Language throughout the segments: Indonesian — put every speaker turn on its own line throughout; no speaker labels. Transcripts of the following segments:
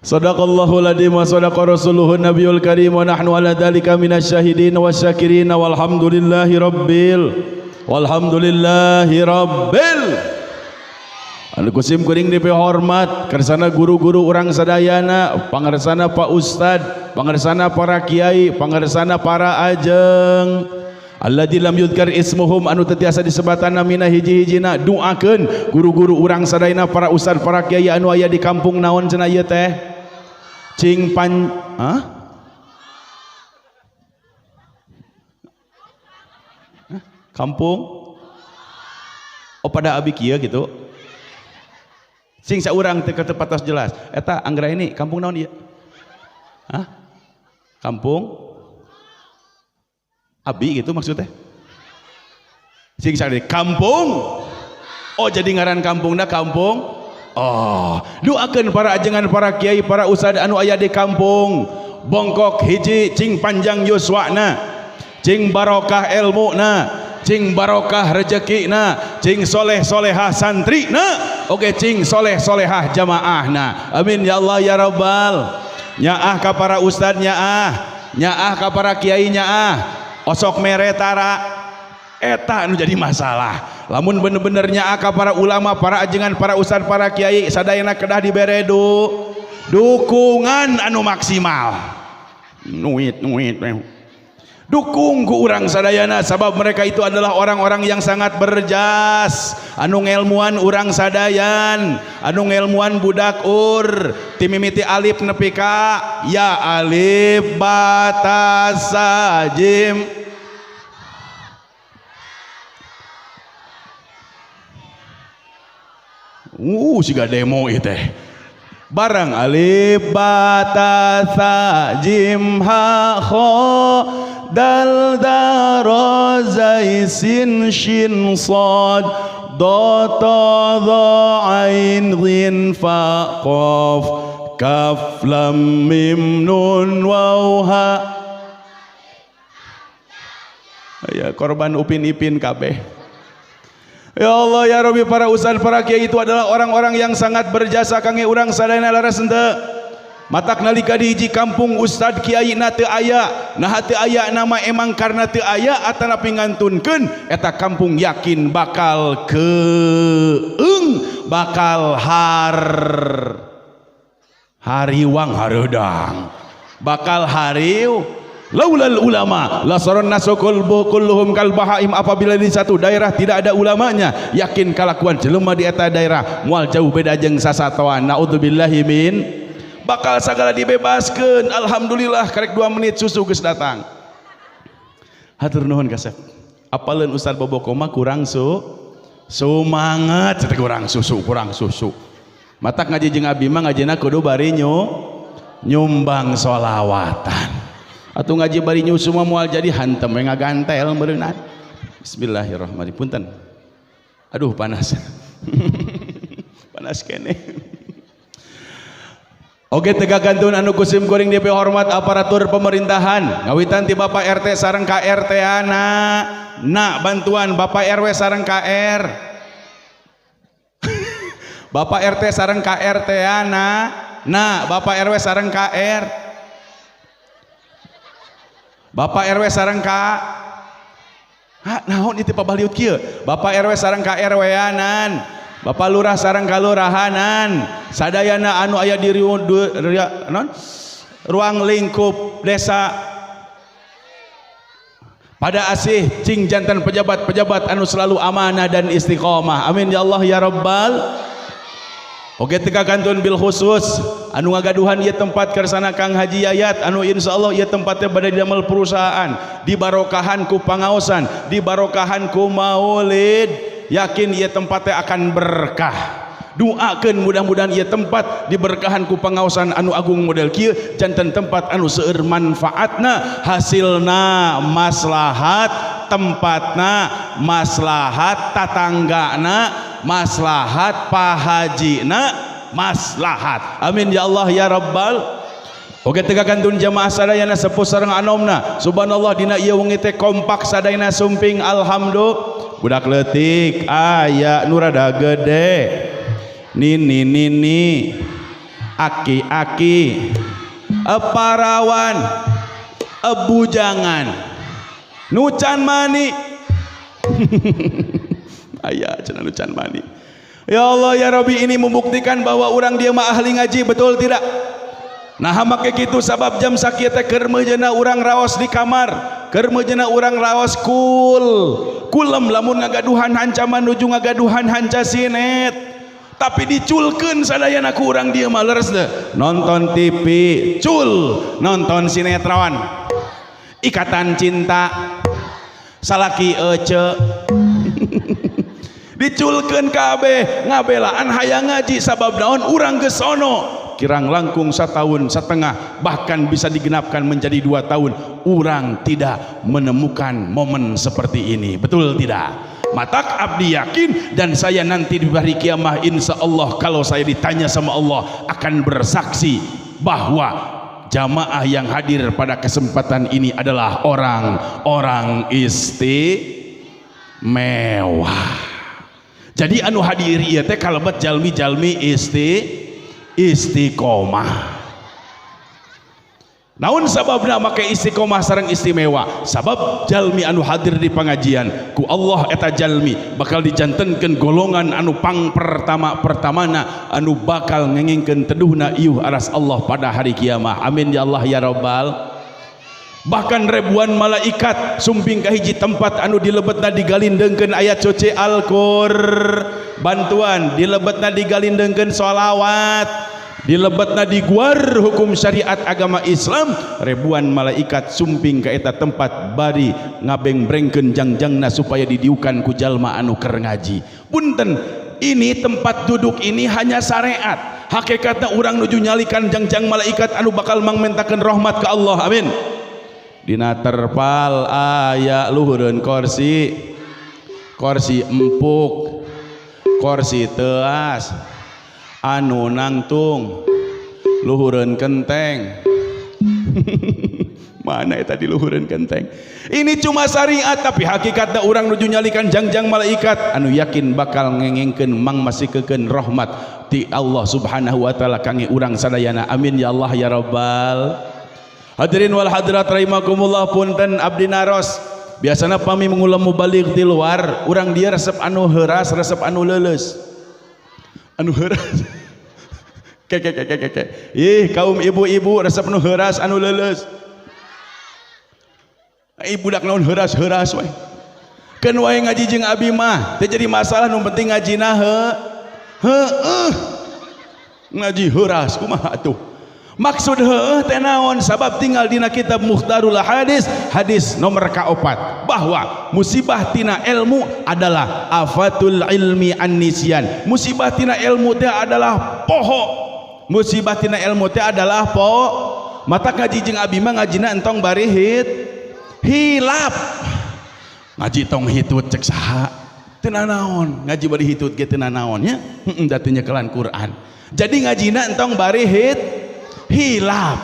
Sadaqallahul adzim wa sadaqa rasuluhun nabiyul karim wa nahnu ala dzalika minasyahidin wasyakirin walhamdulillahi rabbil anu kusim kuring DP hormat kersana guru-guru urang sadayana, pangarsana Pak Ustad, pangarsana para kiai, pangarsana para ajeng alladzi lam yudkar ismuhum anu teu tiasa disebatana mina hiji-hijina. Doakeun guru-guru urang sadayana, para ustad, para kiai anu aya di kampung naon cenah ieu teh cing pan kampung pada abi kieu gitu sing saurang teu patos jelas eta anggra ini kampung naon ieu kampung abi gitu maksudnya sing sakit kampung jadi ngaran kampungna kampung. Doakeun para ajengan, para kiai, para ustad anu aya di kampung bongkok hiji cing panjang yuswana, cing barokah ilmuna, cing barokah rezekina, cing soleh solehah santrina, oke cing soleh solehah jamaahna. Amin ya Allah ya Rabbal. Nyaah ka para ustad, nyaah ka para kiai, osok meretara eta anu jadi masalah. Lamun bener-bener nyaah ka para ulama, para ajengan, para ustad, para kiai sadayana kedah dibere dukungan anu maksimal. Nuit dukung ku urang sadayana, sabab mereka itu adalah orang-orang yang sangat berjas, anu ngelmuan urang sadayan, anu ngelmuan budak timimiti alif nepi ka ya alif batasa jim siga demo itu barang alif batasa jim ha kho dal daro zai sin shin sad do ta dha ain ghin fa qaf kaf lam mim nun waw ha. Ya korban upin ipin kabeh. Ya Allah ya Rabbi, para ustaz, para kiai itu adalah orang-orang yang sangat berjasa kangge urang sadayana laras henteu. Matak nalika di hiji kampung ustad kiai na teu aya, nah teu aya nama emang karena teu aya atanapi ngantunkeun eta kampung yakin bakal bakal hariwang hareudang, bakal hariu. Laulal ulama lasaron nasukul kulluhum kal bahaim. Apabila di satu daerah tidak ada ulamanya, yakin kalakuan jelema di eta daerah moal jauh beda jeung sasatoan. Naudzubillahi min, bakal sagala dibebaskeun. Alhamdulillah karek 2 menit susu geus datang. Hatur nuhun kasep. Apaleun Ustaz Boboko mah kurang sumanget cetek kurang susu. Matak ngaji jeung abi mah ngajina kudu bari nyumbang sholawatan. Atau ngaji bari nyusu mah moal jadi hantem we ngagantel meureunna. Bismillahirrahmanirrahim. Punten. Aduh panas. Panas kene. Oge tegakantun anu kusim kuring DP hormat aparatur pemerintahan ngawitan ti Bapak RT sareng KRT-ana. Bantuan Bapak RW sareng KR. Bapak RT sareng KRT-ana. Bapak RW sareng KR. Bapak RW sareng ka naon itu pabaliut kieu. Bapak RW sareng ka RW-anan, Bapak Lurah sareng ka lurahanan, sadayana anu aya di ruang lingkup desa pada asih cing jantan pejabat-pejabat anu selalu amanah dan istiqomah. Amin ya Allah ya Rabbal. Oge tegakantun bil khusus anu ngagaduhan ieu tempat kersana Kang Haji Yayat anu insyaallah ieu tempatnya bade damel perusahaan, dibarokahan ku pangaosan, dibarokahan ku maulid, yakin ieu tempatnya akan berkah. Doakeun mudah-mudahan ieu tempat diberkahan ku pangaosan anu agung model kieu, janten tempat anu seueur manfaatna, hasilna maslahat, tempatna maslahat, tatanggana maslahat, pahajina maslahat. Amin ya Allah ya Rabbal. Oke tegakantun jamaah sadayana sepuh sareng anomna, subhanallah dina ieu wengi teh kompak sadayana sumping. Alhamdulillah budak leutik aya nu rada gede nini aki-aki, parawan, bujangan, nucan mani. Ayah cenah nucan mani. Ya Allah ya Rabbi, ini membuktikan bahwa orang dia mah ahli ngaji, betul tidak? Nah make kitu sabab jam sakieu teh keur meujeuna urang raos di kamar, keur meujeuna urang raos kulem lamun ngagaduhan hancaman nuju ngagaduhan hanca sinet, tapi diculkeun sadayana ku urang dieu mah leres deh nonton TV, nonton sinetron, Ikatan Cinta, Salaki Ece. Diculkeun kabeh ngabelaan hayang ngaji sabab naon urang geus sono kirang langkung 1,5 tahun, bahkan bisa digenapkan menjadi 2 tahun, urang tidak menemukan momen seperti ini, betul tidak? Matak abdi yakin dan saya nanti di hari kiamah insya Allah kalau saya ditanya sama Allah akan bersaksi bahwa jamaah yang hadir pada kesempatan ini adalah orang-orang istimewa. Jadi anu hadir ieu teh kalebet jalmi-jalmi istiqomah. Naon sababna make istiqomah sareng istimewa? Sabab jalmi anu hadir di pengajian ku Allah eta jalmi bakal dijantenkeun golongan anu pertamana anu bakal ngengengkeun teduhna ieuh aras Allah pada hari kiamah. Amin ya Allah ya Rabbal. Bahkan ribuan malaikat sumping ka hiji tempat anu dilebetna digalindengkeun ayat suci Al-Qur'an, bantuan dilebetna digalindengkeun sholawat, dilebetna diguar hukum syariat agama Islam, ribuan malaikat sumping ka eta tempat bari ngabeng-brengkeun jangjangna supaya didiukan ku jalma anu keur ngaji. Punten, ini tempat duduk ini hanya syariat, hakikatna urang nuju nyalikan jangjang malaikat anu bakal mangmentakeun rahmat ke Allah. Amin. Dina terpal aya luhureun kursi empuk, kursi teas anu nangtung, luhureun kenteng. Mana eta di luhureun kenteng? Ini cuma syariat tapi hakikatna urang nuju nyalikan jangjang malaikat anu yakin bakal ngengengkeun mangmasikeun rahmat ti Allah Subhanahu wa taala kangge urang sadayana. Amin ya Allah ya Rabbal. Hadirin wal hadirat rahimakumullah, punten abdi naros biasana pami mengulam mubalik di luar urang dia resep anu heuras, resep anu leuleus, anu heuras. Ih kaum ibu-ibu resep anu heuras anu leuleus. Ibu dak naon heuras-heuras we. Keun wae ngaji jeung abi mah teu jadi masalah, nu penting ngajina heueuh. Ngaji heuras kumaha atuh? Maksud heueuh teh naon? Sabab tinggal dina kitab Mukhtarul Hadis, hadis nomor ka-4 bahwa musibah tina ilmu adalah afatul ilmi an-nisyan. Musibah tina ilmu teh adalah poho. Musibah tina ilmu teh adalah mata ngaji jeung abi mah ngajina entong bari hilap. Ngaji tong hitut cek saha? Teu naon, ngaji bari hitut ge teu naon nya. Da teu nyekelan Quran. Jadi ngajina entong bari hilap.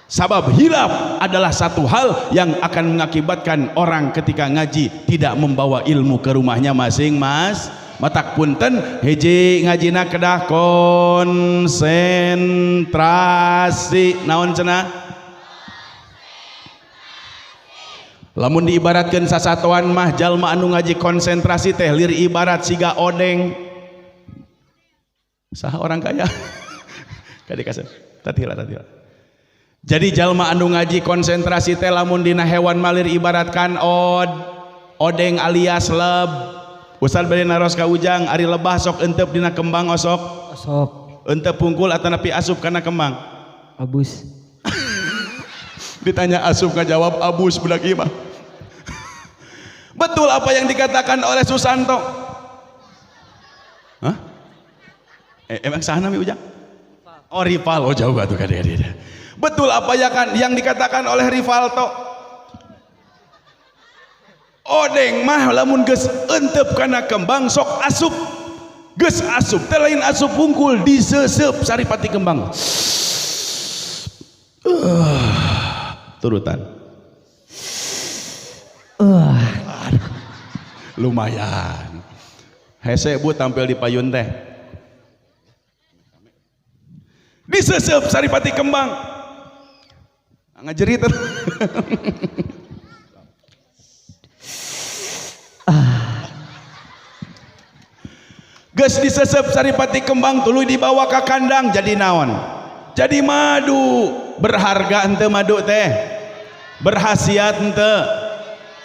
Sabab hilap adalah satu hal yang akan mengakibatkan orang ketika ngaji tidak membawa ilmu ke rumahnya masing-masing. Matak punten hiji ngajina kedah konsentrasi. Naon cenah? Lamun diibaratkeun sasatuan mah jalma anu ngaji konsentrasi teh lir ibarat siga odeng. Saha orang kaya? Kadikasep. Tatila. Jadi jalma anu ngaji konsentrasi teh lamun dina hewan malir ibaratkan odeng alias leb. Ustad bade naros ka ujang ari lebah sok euteup dina kembang osok. Euteup pungkul atawa nepi asup kana kembang? Abus. Ditanya asup ngajawab abus budak ieu mah. Betul apa yang dikatakan oleh Susanto? Hah? Emang sana mi ujang? Oh rival, oh jauh atuh ka dia. Betul apa ya kan yang dikatakan oleh Rivalto? Odeng mah lamun geus euteup kana kembang sok asup. Geus asup teh lain asup hungkul, diseuseup saripati kembang. Turutan. Lumayan. Hese Bu tampil di payun teh. disesep Saripati Kembang ngajerit geus disesep Saripati Kembang tuluy dibawa ke kandang jadi naon jadi madu berharga ente madu teh berhasiat ente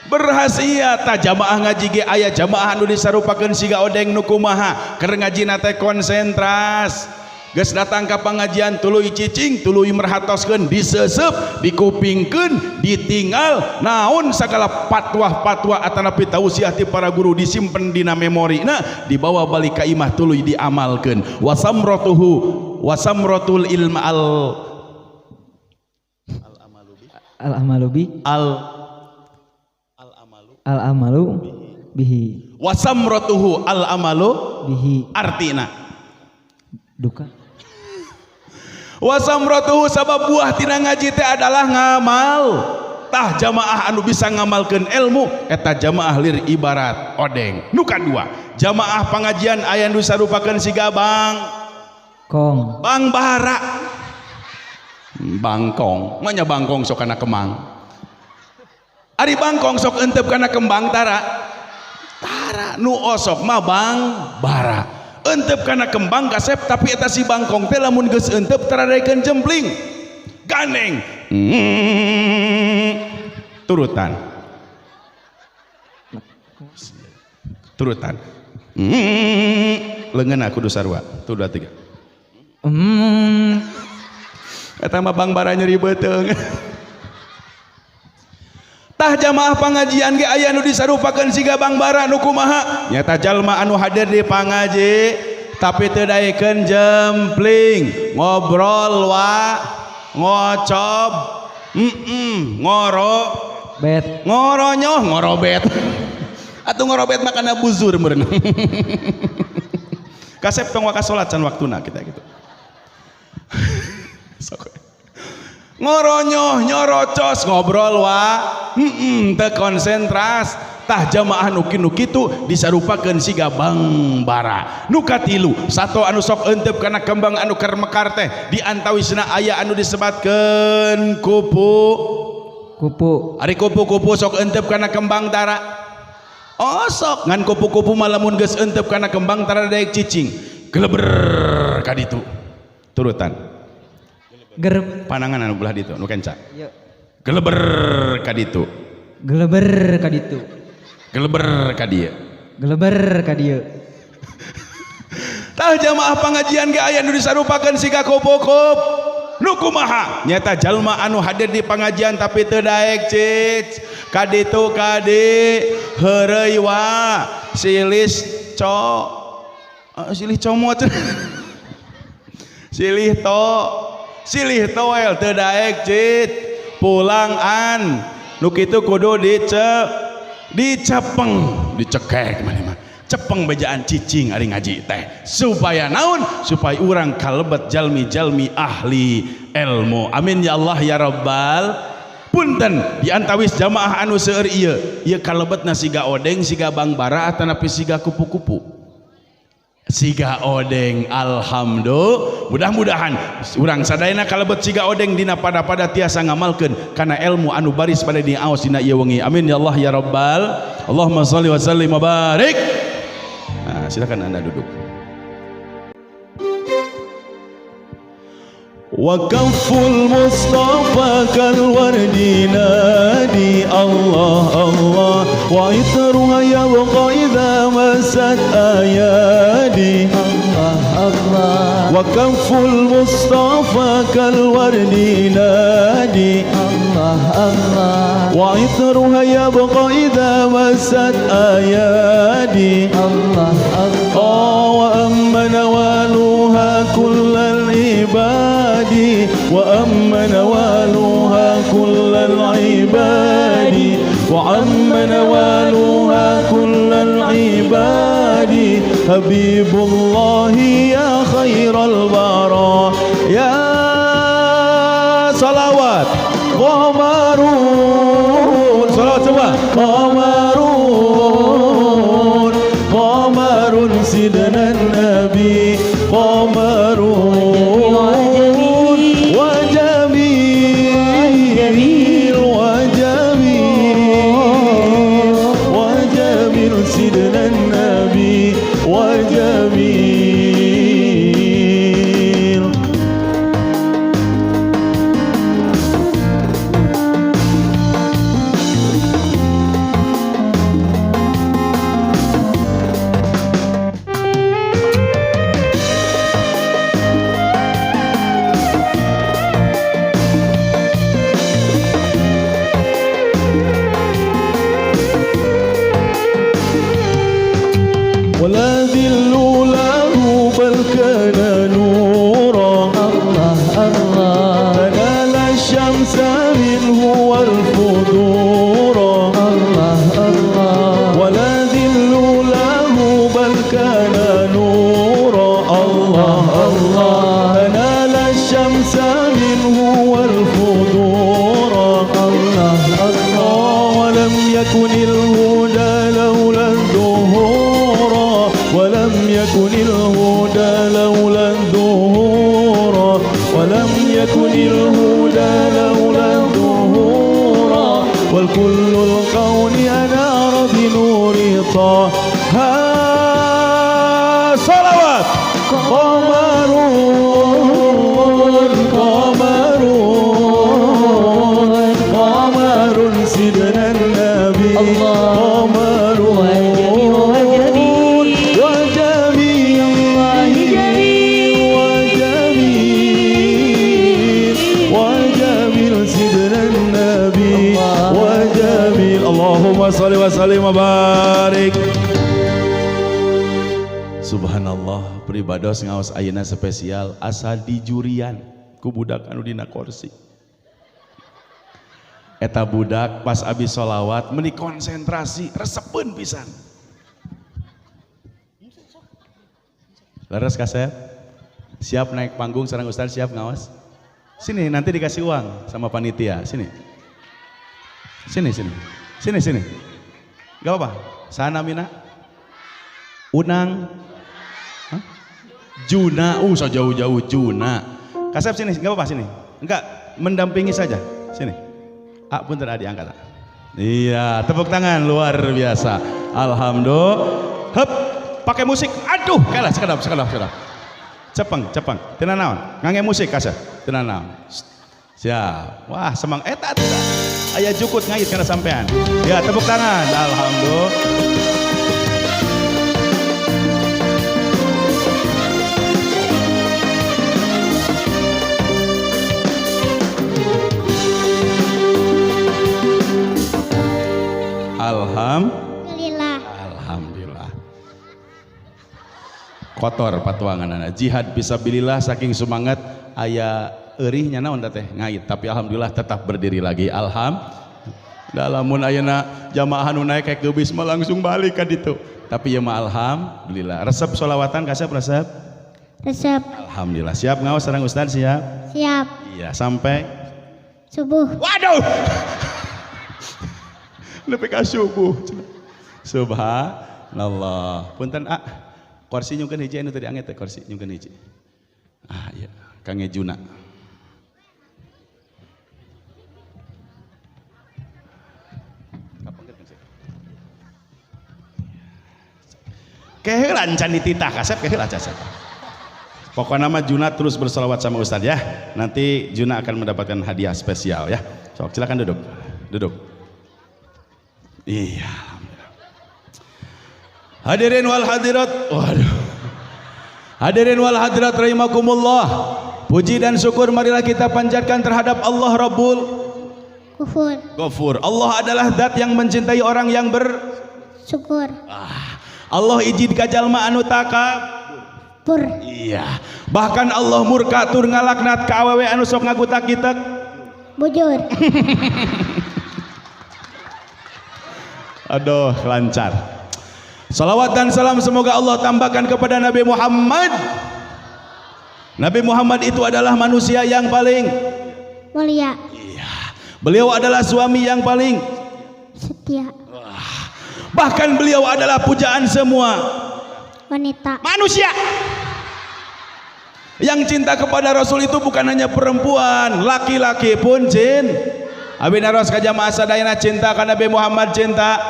berhasiat tah jamaah ngaji ge aya jamaah anu disarupakeun siga odeng nu kumaha keur ngajina teh konsentras geus datang ka pangajian tuluy cicing tuluy merhatoskeun disesep dikupingkeun ditinggal naon sagala patwa-patwa atanapi tausiah ti para guru disimpen dina memorina dibawa balik ka imah tuluy diamalkeun wasamratul ilma
al amalu bihi
wasamratuhu al amalu
bihi
artina
duka
wasamratuhu sabab buah tina ngaji teh adalah ngamal tah jamaah anu bisa ngamalkeun ilmu eta jamaah lir ibarat odeng nu kadua jamaah pangajian aya nu sarupakeun siga
kong
bang bara bangkong manya bangkong sok kana kemang ari bangkong sok entep kana kembang tara nu osok mah bang bara entep kana kembang kasep tapi eta si bangkong teh lamun geus entep taradaikeun jempling ganeng turutan leungeunna kudu sarua 2 3 eta mah bang bara nyeri beuteung tah jamaah pangajian ge aya nu disarupakeun siga bang bara nu kumaha nyata jalma anu hadir di pangaji tapi teu daekeun jempling ngobrol wa ngocob ngorobet atuh ngorobet mah kana buzur meureun kasep tong waka salat can waktuna kita gitu ngoronyoh nyorocos ngobrol wa teu konsentras tah jamaah nu kitu disarupakeun siga bang bara nu katilu sato anu sok euteup kana kembang anu keur mekar teh di antawisna aya anu disebatkeun kupu ari kupu-kupu sok euteup kana kembang tara osok ngan kupu-kupu mah lamun geus euteup kana kembang tara daek cicing geleber ka ditu turutan panangan anu belah ditu nu kenca geleber ka ditu
geleber ka ditu
geleber ka dieu tah jamaah pangajian ge aya nu disarupakeun siga kupu-kup nu kumaha nyata jalma anu hadir di pangajian tapi teu daek cic ka ditu kadi heureuy wa silih comot silih toel teu daek cit pulangan nu kitu kudu dicekek mah cepeng bejaan cicing ari ngaji teh supaya naon supaya urang kalebet jalmi-jalmi ahli ilmu amin ya Allah ya rabbal punten di antawis jamaah anu seueur ieu kalebetna siga odeng siga bang bara atanapi siga kupu-kupu siga odeng alhamdulillah mudah-mudahan urang sadayana kalebet siga odeng dina pada tiasa ngamalkeun kana ilmu anu baris pada dina aos dina ieu wengi amin ya Allah ya rabbal Allahumma shalli wa sallim wa barik. Nah, silakan Anda duduk. وكف المصطفى كالورد نادي الله الله وعطرها يبقى إذا مست أيادي الله الله وكف المصطفى كالورد نادي الله الله وعطرها يبقى إذا مست أيادي الله الله وأما نوالها كل العباد وأما نوالها كل العباد وأما نوالها كل العباد حبيب الله يا خير البراء يا صلوات قمرون صلوات semua قمرون سيدنا النبي قمرون ليس منه والفضور الله الله ولم يكن الهدى لولا الظهور ولم يكن الهدى لولا الظهور ولم يكن الهدى لولا الظهور والكل الكون أنار بنور طه صلوات قمر قمر قمر سيدنا النبي قمر وجميل وجميل سيدنا النبي وجميل اللهم صل وسلم وبارك. Subhanallah, peribados ngaos ayeuna spesial asa dijurian ku budak anu dina kursi. Eta budak pas abis sholawat meni konsentrasi resepeun pisan. Leres kasep? Siap naik panggung sareng Ustaz, siap ngaos? Sini nanti dikasih uang sama panitia, sini. Sini. Gak apa-apa. Sana Mina. Unang. Juna, sejauh-jauh Juna. Kasep sini, nggak apa-apa sini. Enggak, mendampingi saja. Sini. Punten diangkat. Iya, tepuk tangan luar biasa. Alhamdulillah. Hup, pakai musik. Aduh, kalah sekedap. Cepeng. Tenan naon? Ngangge musik kasep. Tenan naon? Siap. Wah, semang eta. Aya jukut ngait kana sampean. Ya, tepuk tangan. Alhamdulillah. Alhamdulillah. Kotor patuangan jihad fisabilillah saking semangat aya eurihnya naon teh ngait tapi alhamdulillah tetap berdiri lagi. Alhamdulillah lamun ayeuna jamaah nu naik kayak geubis mah langsung balik ka ditu. Tapi ya mah alhamdulillah. Resep sholawatan kasep resep?
Resep.
Alhamdulillah. Siap ngaos sareng Ustaz siap?
Siap.
Iya, sampai
subuh.
Waduh. Nepi ka subuh. Subhanallah. Punten kursi nyungkeun hiji anu tadi angget teh kursi nyungkeun hiji. Iya, Kang Ejuna. Keheulan can dititah kasep keheulan kasep. Pokoknya nama Juna terus bersolawat sama Ustadz ya. Nanti Juna akan mendapatkan hadiah spesial ya. Sok silakan duduk. Iya, alhamdulillah. Hadirin wal hadirat, hadirin wal hadirat rahimakumullah. Puji dan syukur marilah kita panjatkan terhadap Allah Rabbul Ghafur. Allah adalah zat yang mencintai orang yang bersyukur. Allah izin ka jalma anu takabur. Iya. Bahkan Allah murka tur ngalaknat ka awewe anu sok ngagutak-gitak bujur. Aduh, lancar. Salawat dan salam semoga Allah tambahkan kepada Nabi Muhammad. Nabi Muhammad itu adalah manusia yang paling
mulia.
Iya. Beliau adalah suami yang paling
setia.
Bahkan beliau adalah pujaan semua
wanita
manusia. Yang cinta kepada Rasul itu bukan hanya perempuan, laki-laki pun jin. Abi naros ka jamaah sadayana cinta ka Nabi Muhammad cinta.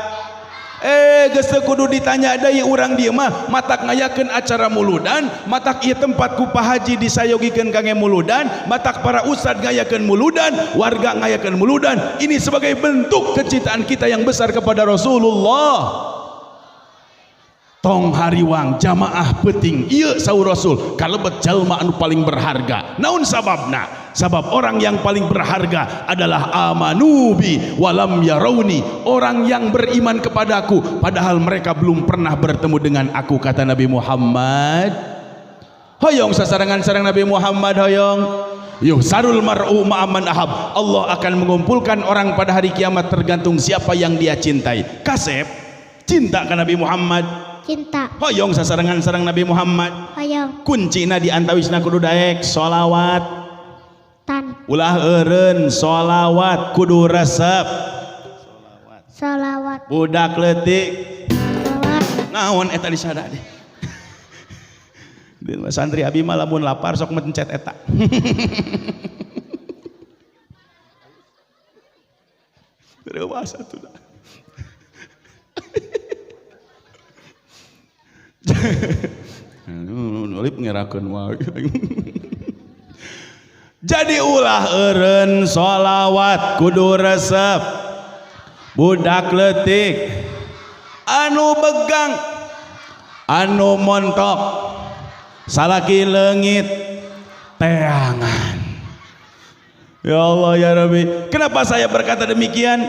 Geus teu kudu ditanya deui urang dieu mah matak ngayakeun acara muludan, matak ieu tempat ku Pak Haji disayogikeun kangge muludan, matak para ustad ngayakeun muludan, warga ngayakeun muludan. Ini sebagai bentuk kecintaan kita yang besar kepada Rasulullah. Tong hariwang jamaah penting ieu saur Rasul kalebet jalma anu paling berharga. Naon sababna? Sabab orang yang paling berharga adalah amanubi walam yarauni, orang yang beriman kepadaku padahal mereka belum pernah bertemu dengan aku, kata Nabi Muhammad. Hoyong sasarangan sareng Nabi Muhammad hoyong. Yuhsarul mar'u ma'aman ahab. Allah akan mengumpulkan orang pada hari kiamat tergantung siapa yang dia cintai. Kasep cinta ke Nabi Muhammad.
Cinta.
Hoyong sasarangan sareng Nabi Muhammad.
Hoyong.
Kuncina di antawisna kudu daek sholawat. Ulah eureun sholawat kudu resep.
Salawat.
Budak leutik
Salawat.
naon eta disada deh. Di santri abi mah lamun lapar sok mencet eta. Dewasa tuh dah. Nulip ngerakeun wae. Jadi ulah eureun sholawat kudu resep. Budak leutik anu begang anu montok salaki leungit teangan. Ya Allah ya Rabbi, kenapa saya berkata demikian?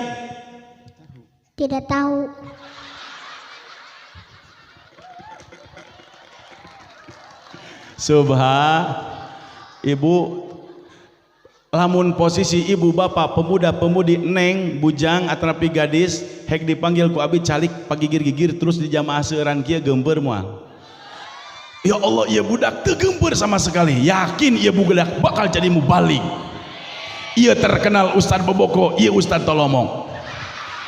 Tidak tahu.
Ibu, lamun posisi ibu bapak pemuda pemudi neng bujang atrapi gadis hek dipanggil ku abi calik pagigir-gigir terus di jamaah seueuran kieu geumpeur moal. Ya Allah, ieu budak teu geumpeur sama sekali. Yakin ieu budak bakal jadi mubalik. Ieu terkenal Ustad Boboko, ieu Ustad Tolomong.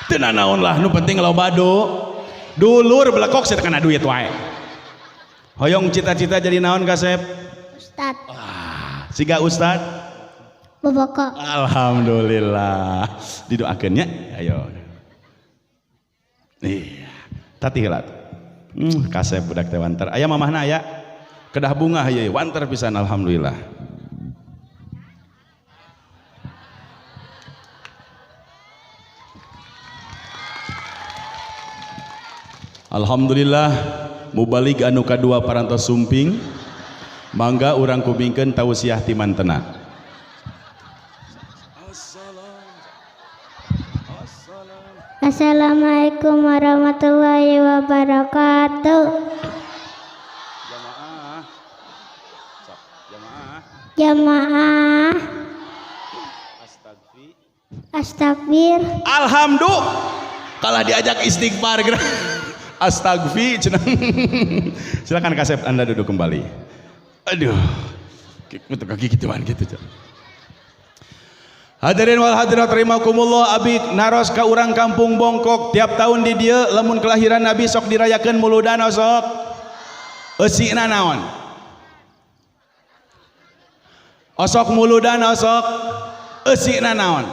Teu naon lah, nu penting loba dulur belekok saya kana duit wae. Hoyong cita-cita jadi naon Kasep?
Ustad.
Siga Ustad?
Boboko.
Alhamdulillah. Didoakeun nya. Ayo. Iya. Tati heula. Kasep budak teh wanter. Aya mamahna aya. Kedah bunga ieu wanter pisan alhamdulillah. Alhamdulillah mubalig anu kadua parantos sumping mangga urang kubingkeun tausiah ti mantena.
Assalamualaikum warahmatullahi wabarakatuh. Jamaah. Astagfir.
Alhamdulillah. Kalah diajak istighfar geura. Astagfir. Silakan Kasep Anda duduk kembali. Aduh. Kaki gituan gitu. Hadirin wal hadirat rahimakumullah, abi naros ka urang kampung Bongkok tiap tahun di dieu lamun kelahiran Nabi sok dirayakeun muludan sok. Eusina naon? Osok muludan osok eusina naon?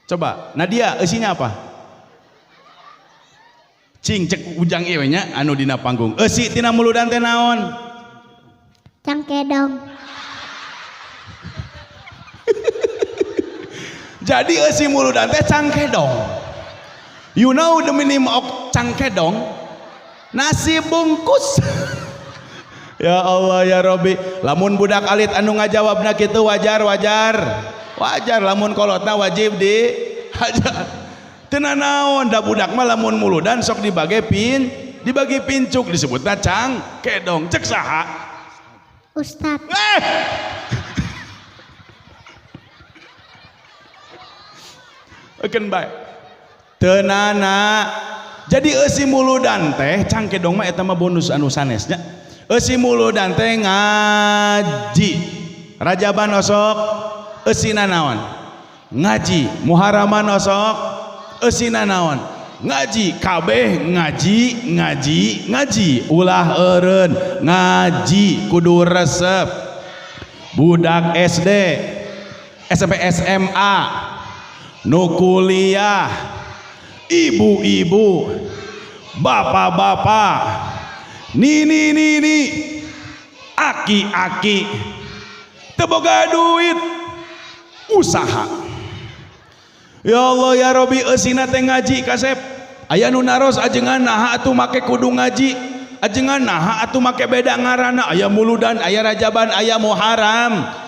Coba, Nadia eusinya apa? Cing cek ujang ieu nya anu dina panggung. Eusi tina muludan teh naon?
Cangkedong.
Jadi eusi muludan teh cangkedong. You know the meaning of cangkedong? Nasi bungkus. Ya Allah ya Rabbi, lamun budak alit anu ngajawabna kitu wajar. Lamun kolotna wajib di hajar. Teu naon da budak mah lamun muludan sok dibagi pincuk disebutna cangkedong. Cek saha?
Ustad.
Akeun bae. Teunana. Jadi eusi muludan teh cangkedong mah eta mah bonus anu sanesnya. Eusi muludan teh ngaji. Rajaban osok eusina naon? Ngaji. Muharaman osok eusina naon? Ngaji. Kabeh ngaji. Ulah eureun ngaji kudu resep. Budak SD, SMP, SMA, nu kuliah, ibu-ibu, bapak-bapak, nini, aki-aki, teu boga duit, usaha. Ya Allah ya Rabbi, eusina teh ngaji Kasep. Aya nu naros ajengan naha atuh make kudu ngaji, ajengan naha atuh make beda ngaranna, aya muludan, aya rajaban, aya muharam.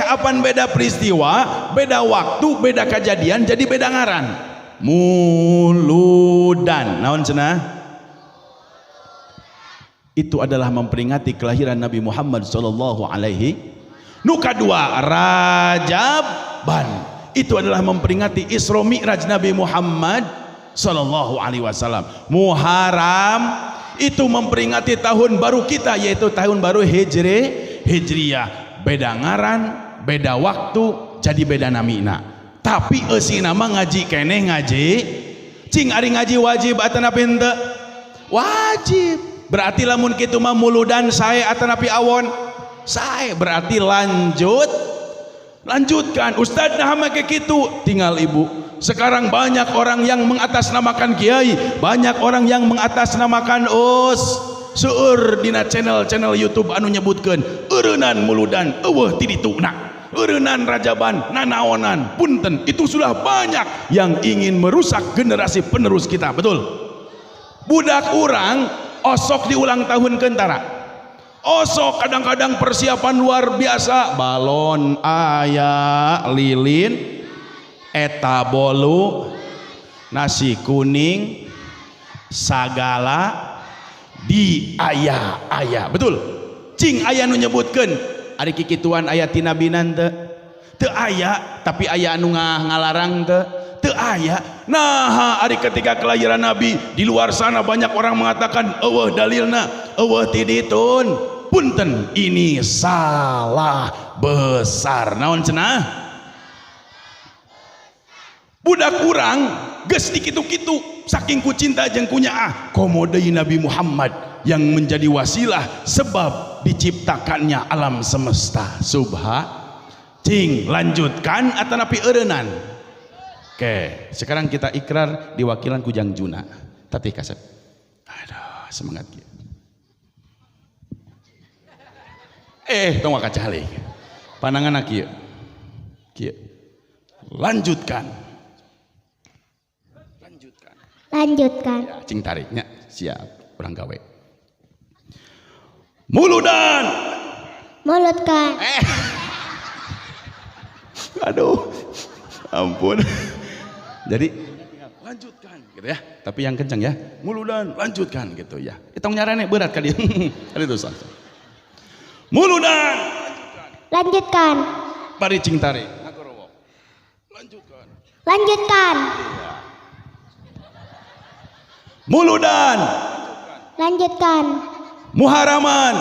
Apan beda peristiwa, beda waktu, beda kejadian, jadi beda ngaran. Muludan, naon cenah? Itu adalah memperingati kelahiran Nabi Muhammad sallallahu alaihi. Nu kadua Rajaban, itu adalah memperingati Isra Mi'raj Nabi Muhammad sallallahu alaihi wasallam. Muharram itu memperingati tahun baru kita, yaitu tahun baru Hijri. Hijriyah beda ngaran, beda waktu, jadi beda namina. Tapi eusi nama ngaji keneh ngaji. Cing ari ngaji wajib atanapi henteu? Wajib. Berarti lamun kitu mah muludan sae atanapi awon? Sae. Berarti lanjutkan. Ustaz nah make kitu, tinggal ibu. Sekarang banyak orang yang mengatasnamakan kiai, banyak orang yang mengatasnamakan seueur dina channel YouTube anu nyebutkeun eureunnan muludan eueuh ti dituna. Eureunnan rajaban nanaonan, punten, itu sudah banyak yang ingin merusak generasi penerus kita, betul? Budak orang osok di ulang tahun kentara, osok kadang-kadang persiapan luar biasa, balon aya, lilin, eta bolu, nasi kuning, sagala di aya, betul? Cing aya nu nyebutkeun ari kikituan aya ti nabinan teu aya, tapi aya anu ngalarang teu aya. Nah ari ketika kelahiran nabi di luar sana banyak orang mengatakan eueuh dalilna, eueuh ti ditun. Punten, ini salah besar. Naon cenah? Budak urang geus dikitu-kitu saking ku cinta jeung kunya komo deui Nabi Muhammad yang menjadi wasilah sebab diciptakannya alam semesta. Cing lanjutkan atanapi eureunnan. Oke, sekarang kita ikrar diwakilan ku Jang Juna. Tatih kasep. Aduh, semangat kieu. Tong kaca halik. Pandanganna kieu. Lanjutkan. Ya, cing tariknya siap urang gawe. Mulutkan. Aduh, ampun. Jadi lanjutkan gitu ya. Tapi yang kencang ya. Mulutkan, lanjutkan gitu ya. Itong nyarane berat kali. Kali itu soal. Mulutkan.
Lanjutkan.
Bari cing tarik.
Lanjutkan.
Mulutkan.
Lanjutkan.
Muharaman.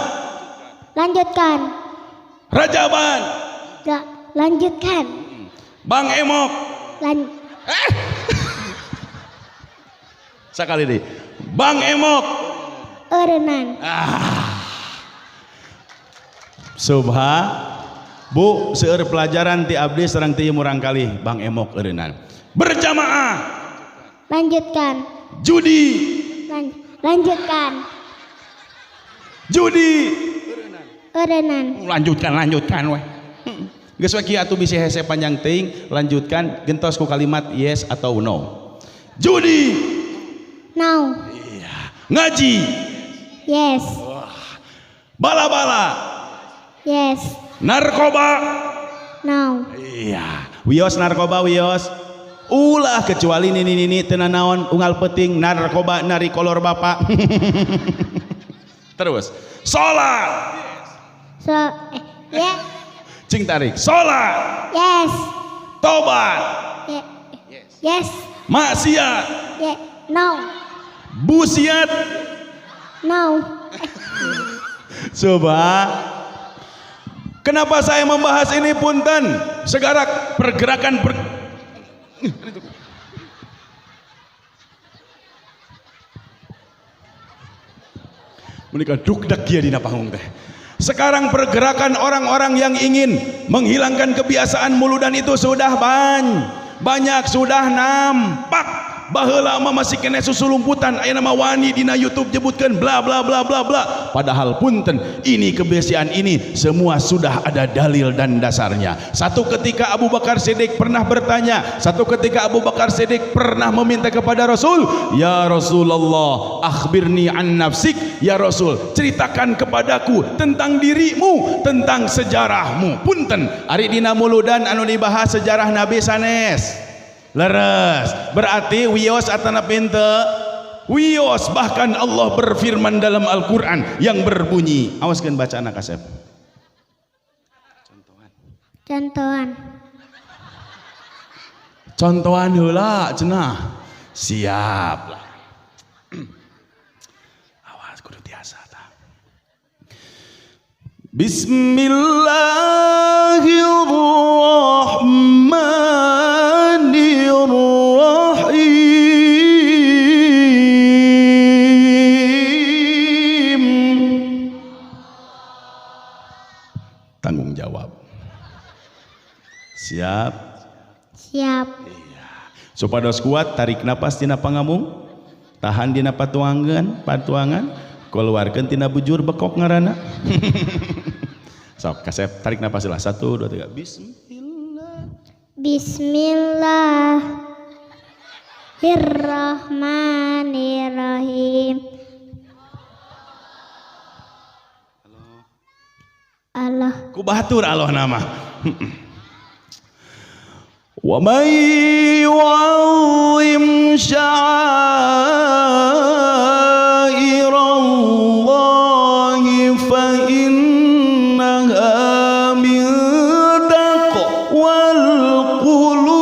Lanjutkan.
Rajaban.
Lanjutkan.
Bang Emok. Sakali deh. Bang Emok.
Eureunnan.
Bu, seueur pelajaran ti abdi sareng ti murang kali Bang Emok eureunnan. Berjamaah.
Lanjutkan.
Judi.
Lanjutkan.
Judi.
Eureunnan.
Lanjutkan we. Geus we kieu atuh bisi hese panjang teuing, lanjutkan gentos ku kalimat yes atau no. Judi.
No.
Iya. Ngaji.
Yes.
Bala-bala.
Yes.
Narkoba.
No.
Iya. Wios narkoba wios. Ulah kecuali nini teu naon unggal peuting narkoba nari kolor bapak. Terus. Salat.
Yes.
Cing tarik. Salat.
Yes.
Tobat.
Yes.
Maksiat.
No.
Busiat.
No.
Kenapa saya membahas ini punten? Segara pergerakan menikah dukdak dia dina panggung teh. Sekarang pergerakan orang-orang yang ingin menghilangkan kebiasaan muludan itu sudah banyak sudah nampak. Baheula mah masih kena susulumputan aya nama wani dina YouTube nyebutkeun bla bla bla bla bla. Padahal punten ini kebiasaan ini semua sudah ada dalil dan dasarnya. Satu ketika Abu Bakar Siddiq pernah bertanya, satu ketika Abu Bakar Siddiq pernah meminta kepada Rasul, "Ya Rasulullah, akhbirni an nafsik." Ya Rasul, ceritakan kepadaku tentang dirimu, tentang sejarahmu. Punten, ari dina muludan anu dibahas sejarah Nabi sanes. Leres, berarti wios atana pinte wios. Bahkan Allah berfirman dalam Al-Quran yang berbunyi, awaskan baca anak kasep. Contohan heula cenah. Siap lah. Awas kudu tiasa tah. Bismillahirrahmanirrahim. Tanggung jawab. Siap.
Siap.
Supados kuat tarik napas tina pangamung, tahan dina patuangan, keluarkan tina bujur bekok ngaranna. Sok kasep tarik napas lah 1 2 3.
Bismillahirrahmanirrahim. Allah.
Ku batur Allah nama. Wa may yu'azzim sya'airallahi fa innaha min taqwal qulub.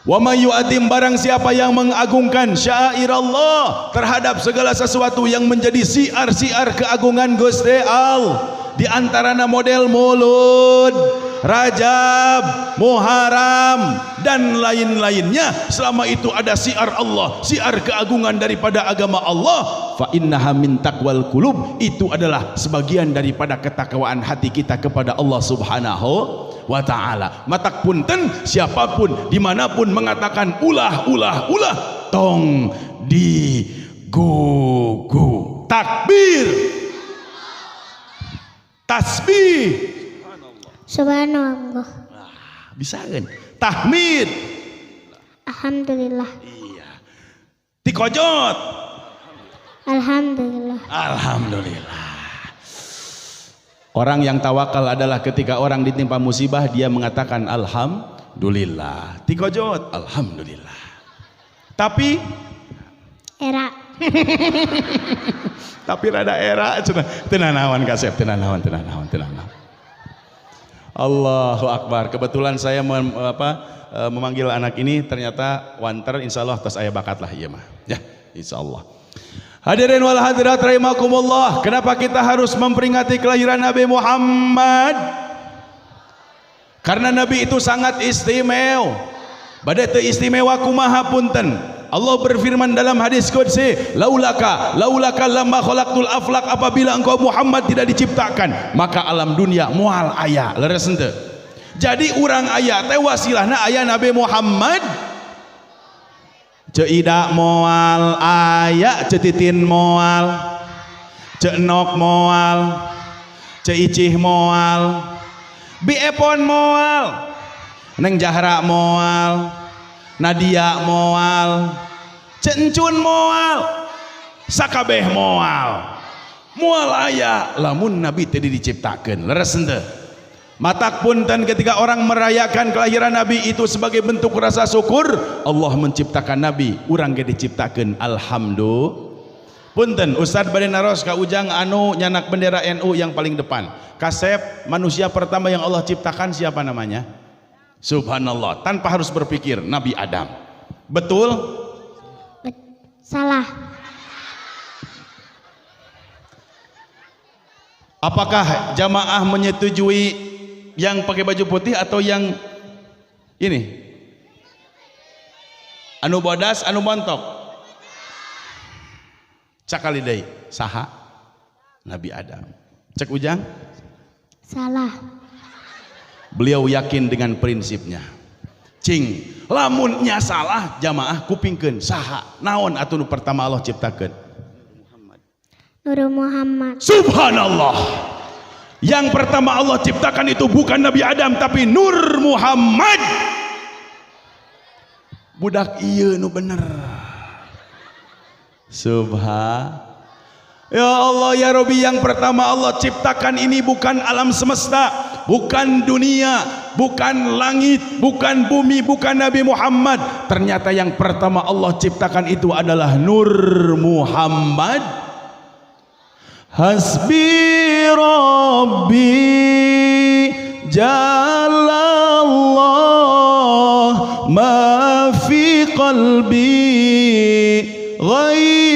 Wa may yu'azzim, barang siapa yang mengagungkan syairallah, terhadap segala sesuatu yang menjadi siar-siar keagungan Gusti Allah, di antaranya model Maulud, Rajab, Muharram dan lain-lainnya, selama itu ada siar Allah, siar keagungan daripada agama Allah, fa innaha min taqwal qulub, itu adalah sebagian daripada ketakwaan hati kita kepada Allah Subhanahu wa ta'ala. Matak punten, siapapun dimanapun mengatakan ulah tong di gugu. Takbir, tasbih,
Subhanallah.
bisa kan? Tahmid,
Alhamdulillah.
iya. Tikojot,
Alhamdulillah.
alhamdulillah. Orang yang tawakal adalah ketika orang ditimpa musibah dia mengatakan alhamdulillah. Tikojot, alhamdulillah. Tapi
Era.
rada era tenanawan kasep, tenanawan. Allahu Akbar. Kebetulan saya memanggil anak ini, ternyata wanter, insya Allah tos aya bakat lah, iya mah ya, insya Allah. Hadirin wal hadirat rahimakumullah, kenapa kita harus memperingati kelahiran Nabi Muhammad? Karena Nabi itu sangat istimewa. Badai teu istimewa kumaha punten. Allah berfirman dalam hadis qudsi, laulaka lamma khalaqtul aflaq, apabila engkau Muhammad tidak diciptakan maka alam dunia moal aya, leres henteu. Jadi urang aya teh wasilahna aya Nabi Muhammad. Ceu ida moal aya, ceu titin moal, ceu enok moal, ceu icih moal, bi epon moal, neng Jahra moal, Nadia moal, cencun moal, sakabeh moal aya, lamun Nabi tadi diciptakan, leres henteu. Matak punten, ketika orang merayakan kelahiran Nabi itu sebagai bentuk rasa syukur, Allah menciptakan Nabi, urang ge diciptakan, alhamdulillah. Punten, Ustadz bade naros ka ujang anu nyanak bendera NU yang paling depan. Kasep, manusia pertama yang Allah ciptakan siapa namanya? Subhanallah, tanpa harus berpikir, Nabi Adam. Betul?
Salah.
Apakah jamaah menyetujui yang pakai baju putih atau yang ini? Anu bodas, anu montok. Cakali deui, saha? Nabi Adam. Cek ujang?
Salah.
Beliau yakin dengan prinsipnya. Cing, lamunnya salah jamaah kupingkeun, saha? Naon atuh nu pertama Allah ciptakeun?
Nur Muhammad.
Subhanallah. Yang pertama Allah ciptakan itu bukan Nabi Adam tapi Nur Muhammad. Budak ieu nu bener. Ya Allah ya Rabbi, yang pertama Allah ciptakan ini bukan alam semesta, bukan dunia, bukan langit, bukan bumi, bukan Nabi Muhammad. Ternyata yang pertama Allah ciptakan itu adalah Nur Muhammad. Hasbi Rabbi Jalallah ma fi qalbi ghairi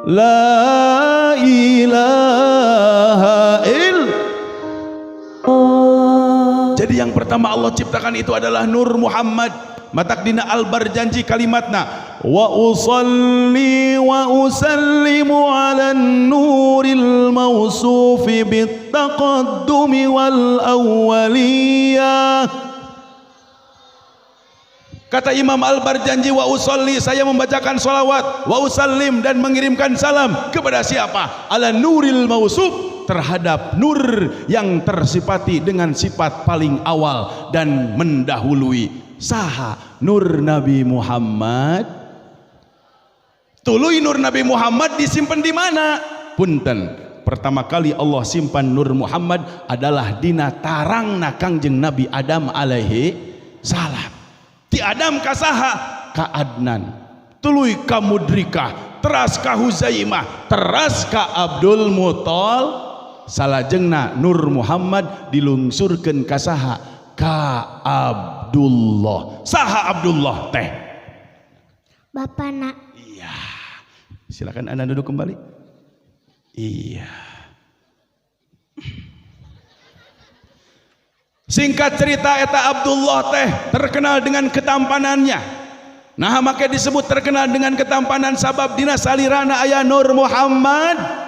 La ilaha illallah. Jadi yang pertama Allah ciptakan itu adalah Nur Muhammad. Matak dina Al-Bar janji kalimatna wa usalli wa usallimu ala nuril mausufi bittaqaddumi wal awwaliyah. Kata Imam Al-Bar janji wa usalli, saya membacakan salawat, wa usallim, dan mengirimkan salam kepada siapa? Ala nuril mausuf, terhadap nur yang tersifati dengan sifat paling awal dan mendahului. Saha nur Nabi Muhammad. Tuluy nur Nabi Muhammad disimpan di mana? Punten, pertama kali Allah simpan nur Muhammad adalah dina tarangna Kangjeng Nabi Adam alaihi salam. Ti Adam ka saha? Ka Adnan. Tuluy ka Mudrikah, teras ka Huzaimah, teras ka Abdul Muthalib. Salajengna nur Muhammad dilungsurkeun ka saha? Ka Abdullah. Saha Abdullah teh?
Bapana.
Iya. Silakan Anda duduk kembali. Iya. Singkat cerita, eta Abdullah teh terkenal dengan ketampanannya. Nah, maka disebut terkenal dengan ketampanan sabab dina salirana aya Nur Muhammad.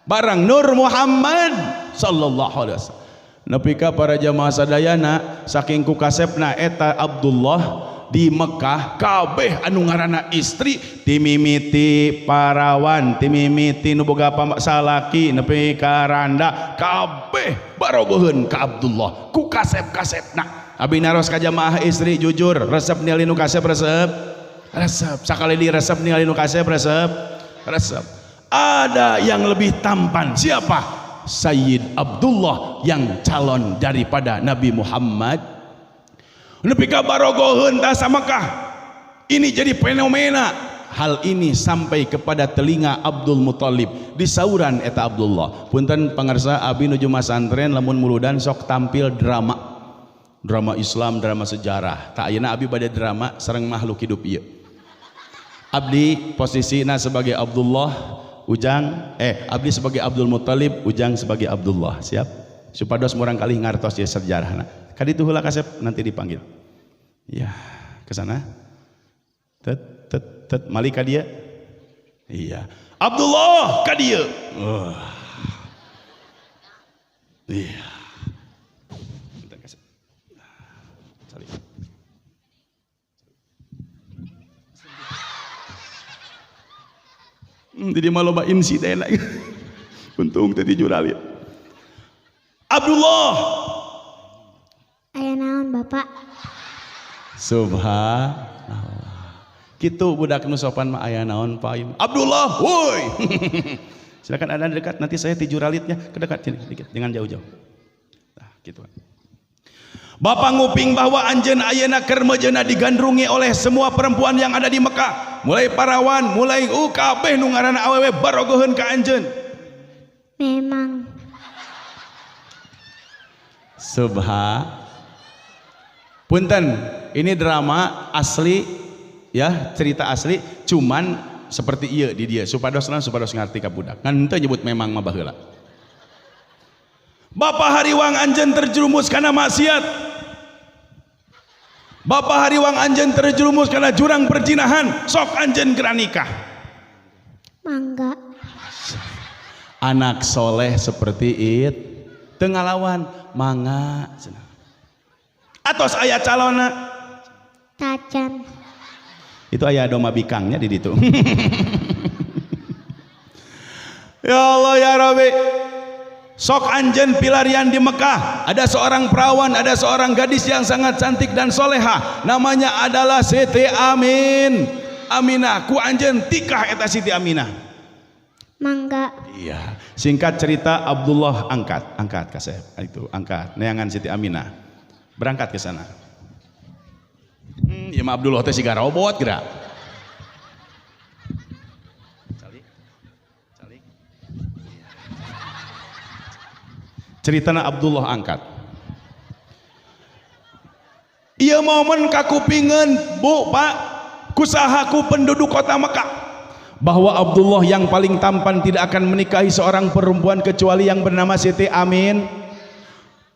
Barang Nur Muhammad sallallahu alaihi wasallam. Nepi ka para jamaah sadayana saking ku kasepna eta Abdullah di Mekah kabeh anu ngaranna istri timimiti parawan, timimiti nu boga salaki nepi ka randa kabeh barogoheun ka Abdullah ku kasep-kasepna. Abi naros ka jamaah istri jujur resep ningali nu kasep resep sakali di resep ningali nu kasep resep. Ada yang lebih tampan, siapa? Sayyid Abdullah yang calon daripada Nabi Muhammad. Nepi ka barogoheun tasa Mekah. Ini jadi fenomena. Hal ini sampai kepada telinga Abdul Muthalib di sauran eta Abdullah. Punten pangarsa abi nuju masantren lamun muludan sok tampil drama Islam, drama sejarah. Tak ayeuna abi bade drama sareng makhluk hidup ieu. Abdi posisina sebagai Abdullah, abdi sebagai Abdul Muthalib, Ujang sebagai Abdullah. Siap? Supados murang kali ngartos ya sejarahna. Kaditu heula kasep nanti dipanggil. Ya, ke sana. Malik ka dia. Iya. Abdullah ka dia. Iya. Jadi malah loba insiden lagi. Untung tadi jurali. Abdullah.
Aya naon Bapak?
Subhanallah. Kitu budak nu sopan mah aya naon Pak Abdullah, woi. Silakan Anda dekat, nanti saya tijuralitnya kedekat sini dikit, jangan jauh-jauh. Nah, gitu. Bapak nguping bahwa anjeun ayeuna keur mejeuna digandrungi oleh semua perempuan yang ada di Mekah, mulai parawan, mulai kabeh nu ngaranna awewe barogoheun ka anjeun.
Memang.
Punten, ini drama asli ya, cerita asli, cuman seperti ieu di dia supados ngarti ka budak. Ngan teu nyebut memang mah baheula. Bapak hariwang anjeun terjerumus kana maksiat. Bapak hariwang anjeun terjerumus kana jurang perjinahan, sok anjeun keur nikah.
Mangga.
Anak soleh seperti it teu ngalawan mangga. Atos aya calona
Tacan.
itu aya doma bikangnya di ditu. Ya Allah ya Rabbi, sok anjen pilarian di Mekah. Ada seorang perawan, ada seorang gadis yang sangat cantik dan soleha, namanya adalah Siti Aminah. Ku anjen tikah eta Siti Aminah.
Mangga.
Iya, singkat cerita Abdullah angkat kasep itu angkat neangan Siti Aminah berangkat ke sana. Ya mah Abdullah teh siga robot geura. Ceritana Abdullah angkat. Ieu momen kakupingeun Bu Pak kusahaku penduduk kota Mekah. bahwa Abdullah yang paling tampan tidak akan menikahi seorang perempuan kecuali yang bernama Siti Amin.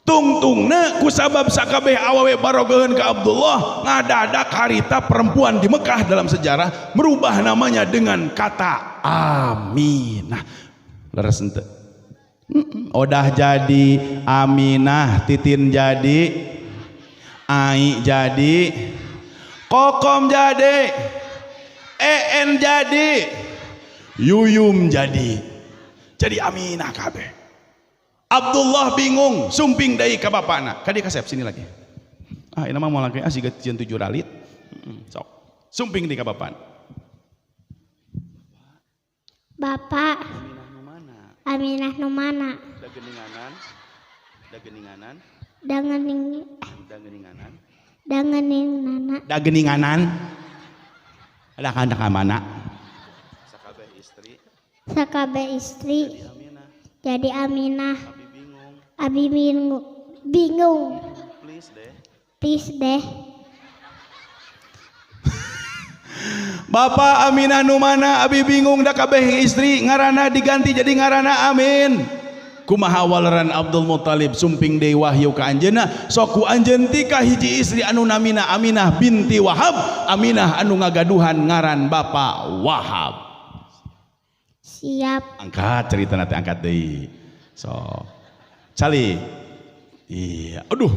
Tungtungna kusabab sakabeh awewe barogeun ke Abdullah ngadadak harita perempuan di Mekah dalam sejarah merubah namanya dengan kata Aminah. Leres ente? Odah jadi Aminah, Titin jadi, Ai jadi, Kokom jadi, En jadi, Yuyum jadi Aminah kabeh. Abdullah bingung, sumping deui ka bapana. Kadi kasep sini lagi. Ini mah mau lagi siga 7 ralit. Sok. Sumping deui ka bapana.
Bapak
Aminah nu mana?
Aminah nu mana?
Da geninganan.
Dangeningnana.
Da geninganan. Ada kandak mana?
Sakabeh istri. Jadi Aminah.
Abi bingung.
Abi bingung. Please deh.
Bapak Aminah nu mana? Abi bingung da kabeh istri ngaranna diganti jadi ngaranna Amin. Kumaha waleran Abdul Muthalib sumping deui wahyu ka anjeunna sok ku anjeun ti ka hiji istri anu namina Aminah binti Wahab. Aminah anu ngagaduhan ngaran Bapak Wahab.
Siap.
Angkat cerita nanti angkat deui. So cali. Iya, aduh.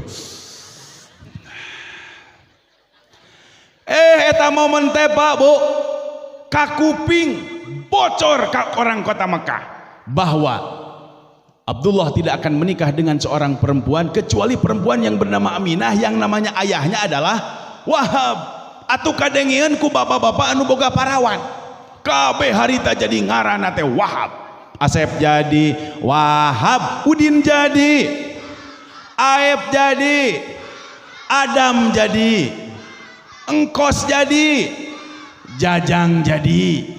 Eta momen teh Pak Bu, kakuping bocor ka orang kota Mekah bahwa Abdullah tidak akan menikah dengan seorang perempuan kecuali perempuan yang bernama Aminah yang namanya ayahnya adalah Wahab. Atuh kadengieun ku bapak-bapak anu boga parawan. Kabeh harita jadi ngaranna teh Wahab. Asep jadi Wahab, Udin jadi, Aep jadi, Adam jadi, Engkos jadi, Jajang jadi,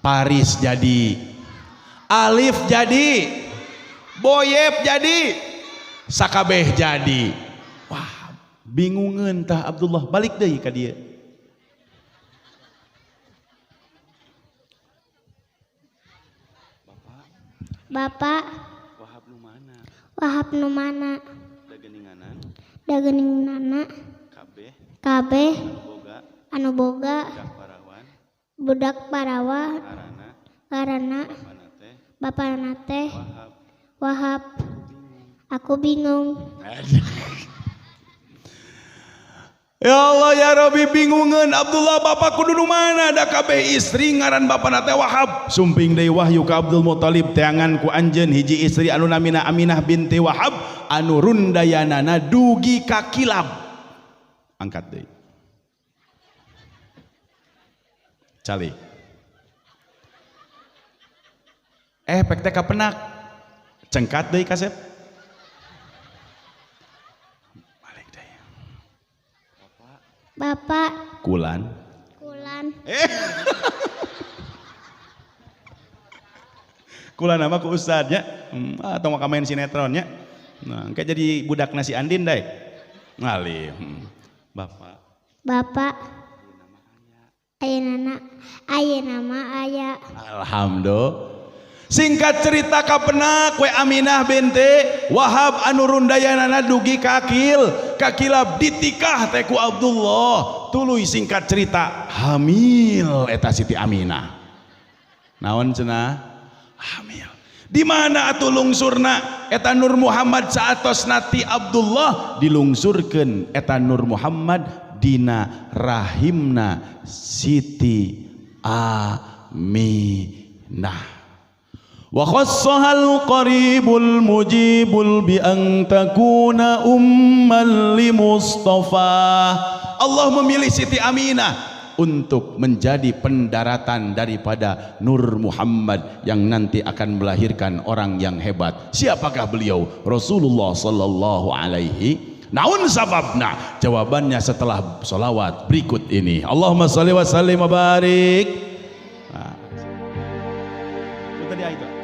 Paris jadi, Alif jadi, Boyep jadi, sakabeh jadi. Wah, bingungeun tah Abdullah, balik deui ka dieu.
Bapak
Wahab nu mana?
Wahab nu mana?
Da geninganna
Kabeh
boga
anu boga
parawan
budak parawa karena bapana teh Wahab. Aku bingung.
Ya Allah ya Rabbi bingungan Abdullah bapak kudu nu mana da kabeh istri ngaran bapana teh Wahab. Sumping deui wahyu ka Abdul Muthalib teangan ku anjeun hiji istri anu namina Aminah binti Wahab anu rundayanana dugi ka Kilab. Angkat deui. Cali. Pek teh ka penak. Cengkat deui kasep.
Bapak
Kulan. Kulan nama ku ustadnya atau mau main sinetronnya. Nah, kayak jadi budak nasi Andin deh. Ngalih. Bapak.
Aya nama aya.
Alhamdulillah. Singkat cerita kapenak we Aminah binti Wahab anu rundayanana dugi ka Kilab ditikah teh ku Abdullah. Tuluy singkat cerita hamil eta Siti Aminah. Naon cenah? Hamil. Di mana atuh lungsurna eta Nur Muhammad saatos nati Abdullah dilungsurkeun eta Nur Muhammad dina rahimna Siti Aminah. Wa khassahal qaribul mujibul bi an takuna ummal li Mustafa. Allah memilih Siti Aminah untuk menjadi pendaratan daripada Nur Muhammad yang nanti akan melahirkan orang yang hebat. Siapakah beliau? Rasulullah sallallahu alaihi. Naun sababna? Jawabannya setelah salawat berikut ini. Allahumma shalli wa sallim wa barik. Nah. Tadi itu.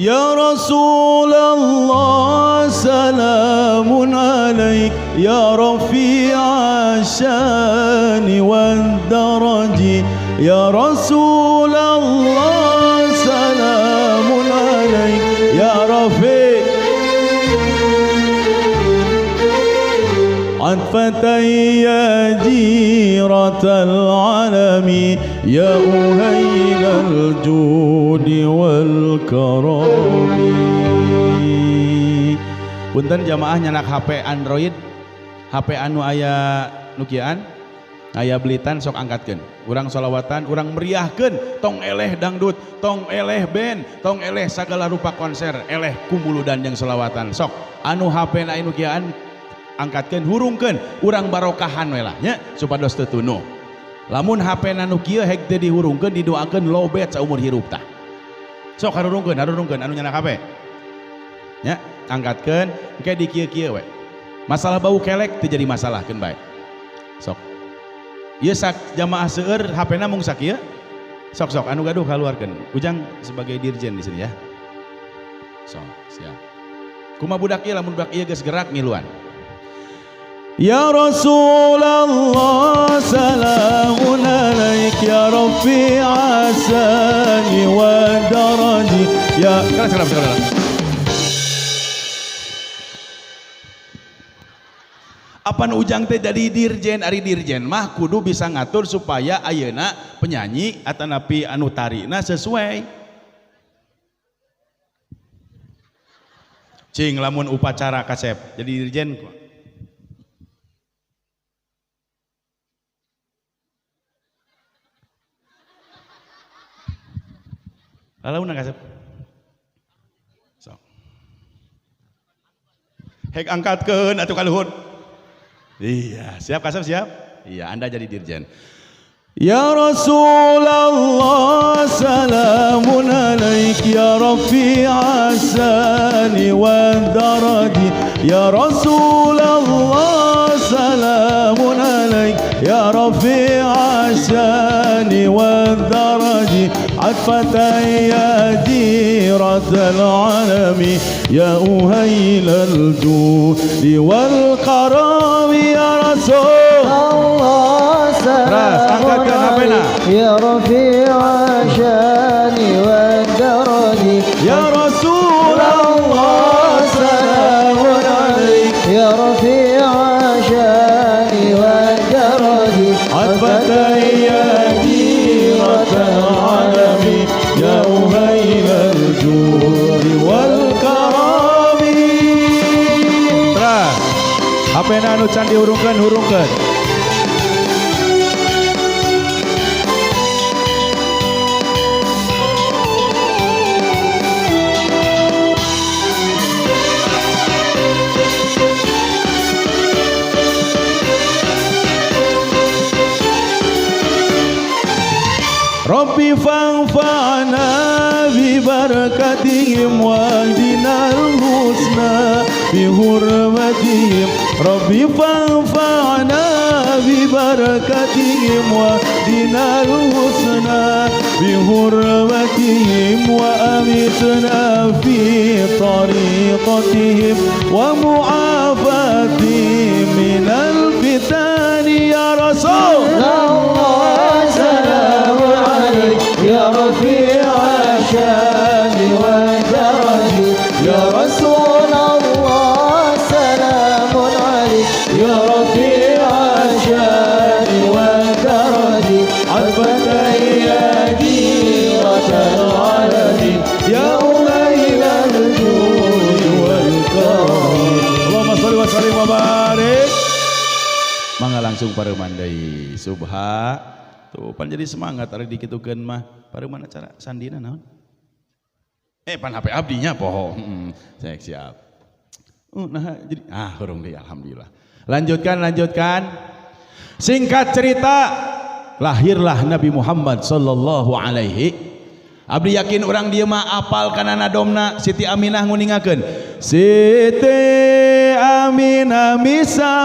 Ya Rasulullah salamun alaik ya rafi'a syani wad daraji ya Rasulullah salamun alaik ya rafi' عطفتي يا جيرة العالم يا أهيل الجود والكرم. Punten jamaah nyanak HP Android, HP anu aya nukiaan, aya belitan sok angkatkeun. Urang sholawatan, urang meriahkeun, tong eleh dangdut, tong eleh band, tong eleh sagala rupa konser, eleh kumbulu dan yang sholawatan. Sok anu HP na nukiaan angkatkeun hurungkeun urang barokahan we lah nya supados teu tunuh. Lamun HP na nu kieu hek teu dihurungkeun didoakeun lobet saumur hirup tah. Sok harurungkeun anu nyanak HP. Nya angkatkeun engke di kieu-kieu we. Masalah bau kelek teu jadi masalah keun bae. Sok. Ieu sak jamaah seueur HP-na mung sakieu. Sok anu gaduh kaluarkeun. Ujang sebagai dirjen di sini ya. Sok, siap. Kumaha budak ieu lamun budak ieu geus gerak ngiluan. Ya Rasulullah salamun alaik ya rafi'a sani wa daraji ya sekarang. Apan ujang teh jadi dirjen ari dirjen mah kudu bisa ngatur supaya ayeuna penyanyi atanapi anu tarina sesuai. Cing lamun upacara kasep jadi dirjen lalu kasep. So. Hek angkatkeun atuh kaluhur. Iya, siap kasep siap? Iya, Anda jadi dirjen. Ya Rasulullah salamun alaik ya rafi'a sani wad daraji ya Rasulullah salamun alaik ya rafi'a sani wad daraji عطفتي يا جيرة العالم يا أهيل الجود والكرم يا رسول الله سلام عليك يا رفيع الشان والدرج يا رسول الله سلام عليك يا رفيع الشان والدرج عطفتي يا جيرة العالم يا أهيل الجود والكرم. Terus HP anu can dihurungkeun. Rabbi fa'fa'na bi barakatihim wa dinal husna bi hurmatihim Rabbi fa'fa'na bi barakatihim wa dinal husna bi hurmatihim wa amitna fi tariqatihim wa mu'afatihim minal fitani ya Rasulullah salamun يا رفيع الشان والدرج يا رسول الله سلام عليك يا رفيع الشان والدرج عطفتي يا جيرة العالم يا أهيل الجود والكرم اللهم صل وسلم وبارك. Mangga langsung pareman deui subha tuh pan jadi semangat arek dikitukeun mah pareumana cara sandina naon pan HP abdinya poho siap nah jadi hurung deui alhamdulillah. Lanjutkan singkat cerita lahirlah Nabi Muhammad sallallahu alaihi. Abdi yakin orang dia mah apal kana nadomna Siti Aminah nguningakeun Siti Aminah misaur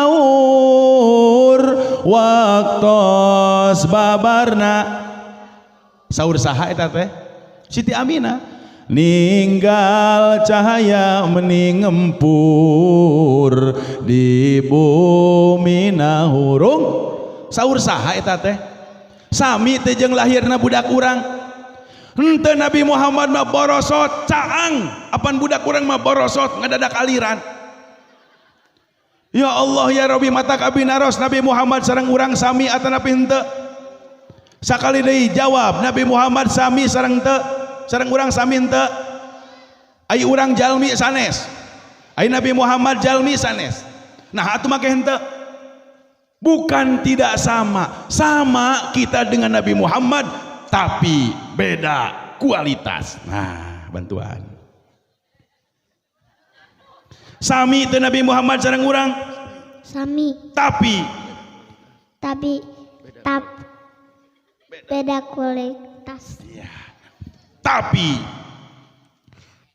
waktos babarna saur saha eta teh Siti Aminah ninggal cahaya mening ngempur di bumi nahurung saur saha eta teh sami teh jeung lahirna budak urang henteu Nabi Muhammad mah borosot caang apan budak urang mah borosot ngadadak aliran. Ya Allah ya Rabbi mata abdi naros Nabi Muhammad sareng urang sami atanapi henteu sakali deui jawab Nabi Muhammad sami sareng teu sareng urang sami henteu ai urang jalmi sanes ai Nabi Muhammad jalmi sanes nah atuh make henteu bukan tidak sama sama kita dengan Nabi Muhammad tapi beda kualitas. Nah bantuan sami teu Nabi Muhammad sareng urang
sami
tapi
beda kualitas.
ya, tapi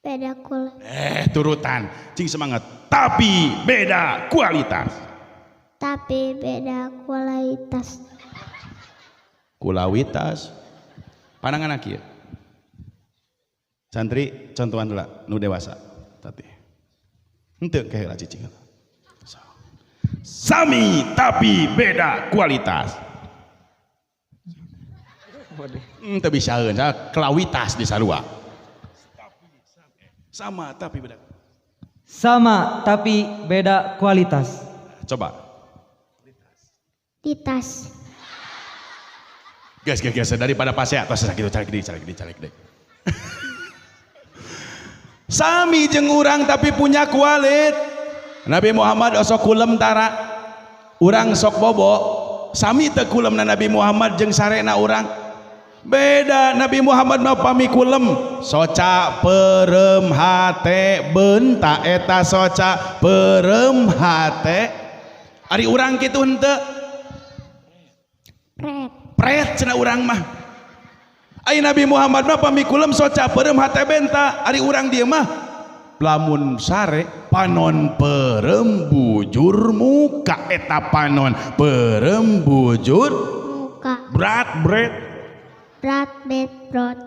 Beda kualitas.
turutan cing semangat tapi beda kualitas
Tapi beda kualitas.
kulawitas pandangan akhir santri contohan dulu nu dewasa tadi henteu kaheula cicing sami tapi beda kualitas teu bisaeun kelawitas di sarua sama tapi beda
Sama tapi beda kualitas.
coba
Di tas.
guys daripada pasea tos sakitu caleg deui sami jeung urang tapi punya kualit. Nabi Muhammad osok kulem tara urang sok bobo sami teu kulemna Nabi Muhammad jeung sarena urang beda. Nabi Muhammad mah pami kulem soca perem hate benta eta soca perem hate ari urang kitu henteu pret cenah urang mah ai Nabi Muhammad mah pami kulem soca perem hate benta ari urang dieu mah lamun sare panon perem bujur muka eta panon perem bujur
Muka.
berat
Berat bed brot.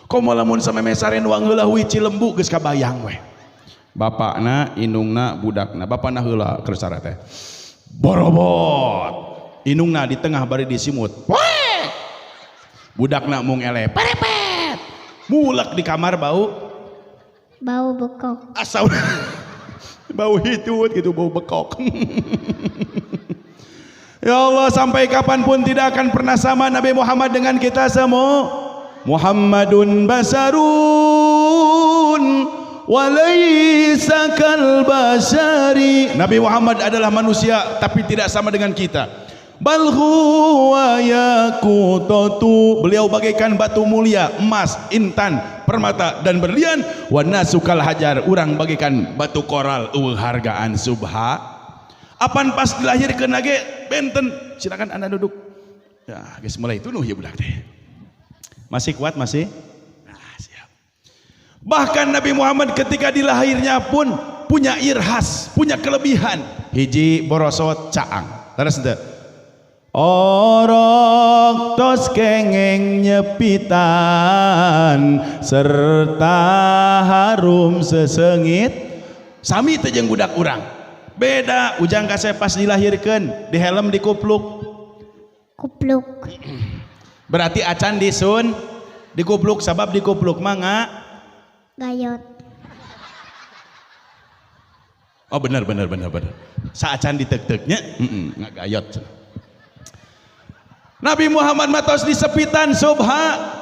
komo lamun sameme sare nuang heula wici lembu geus kabayang we bapakna indungna budakna bapana heula keur sare teh borobot indungna di tengah bari disimut weh budakna mung ele perepet mulek di kamar bau
Bekok.
asal bau hitut gitu bau bekok. Ya Allah sampai kapanpun tidak akan pernah sama Nabi Muhammad dengan kita semua. Muhammadun basarun walaysa kal basari. Nabi Muhammad adalah manusia tapi tidak sama dengan kita. Bal huwa yaqutatu. Beliau bagaikan batu mulia, emas, intan, permata dan berlian. Wa nasukal hajar, urang bagaikan batu koral eueuh hargaan subha. Apan pas dilahirkeun lagi benten. Silakan Anda duduk. Ya, geus mulai tunuh ya budak teh. Masih kuat masih? Nah, siap. Bahkan Nabi Muhammad ketika dilahirnya pun punya irhas, punya kelebihan. Hiji borosot caang. Terus teu. Orok tos kengeng nyepitan serta harum sesengit sami teh jeung budak urang. Beda ujang kase pas dilahirkeun di helm dikupluk. Berarti acan disun dikupluk sabab dikupluk mah
Gayot.
oh bener sa acan ditek-teknya ngagayot. Nabi Muhammad matos disepitan subha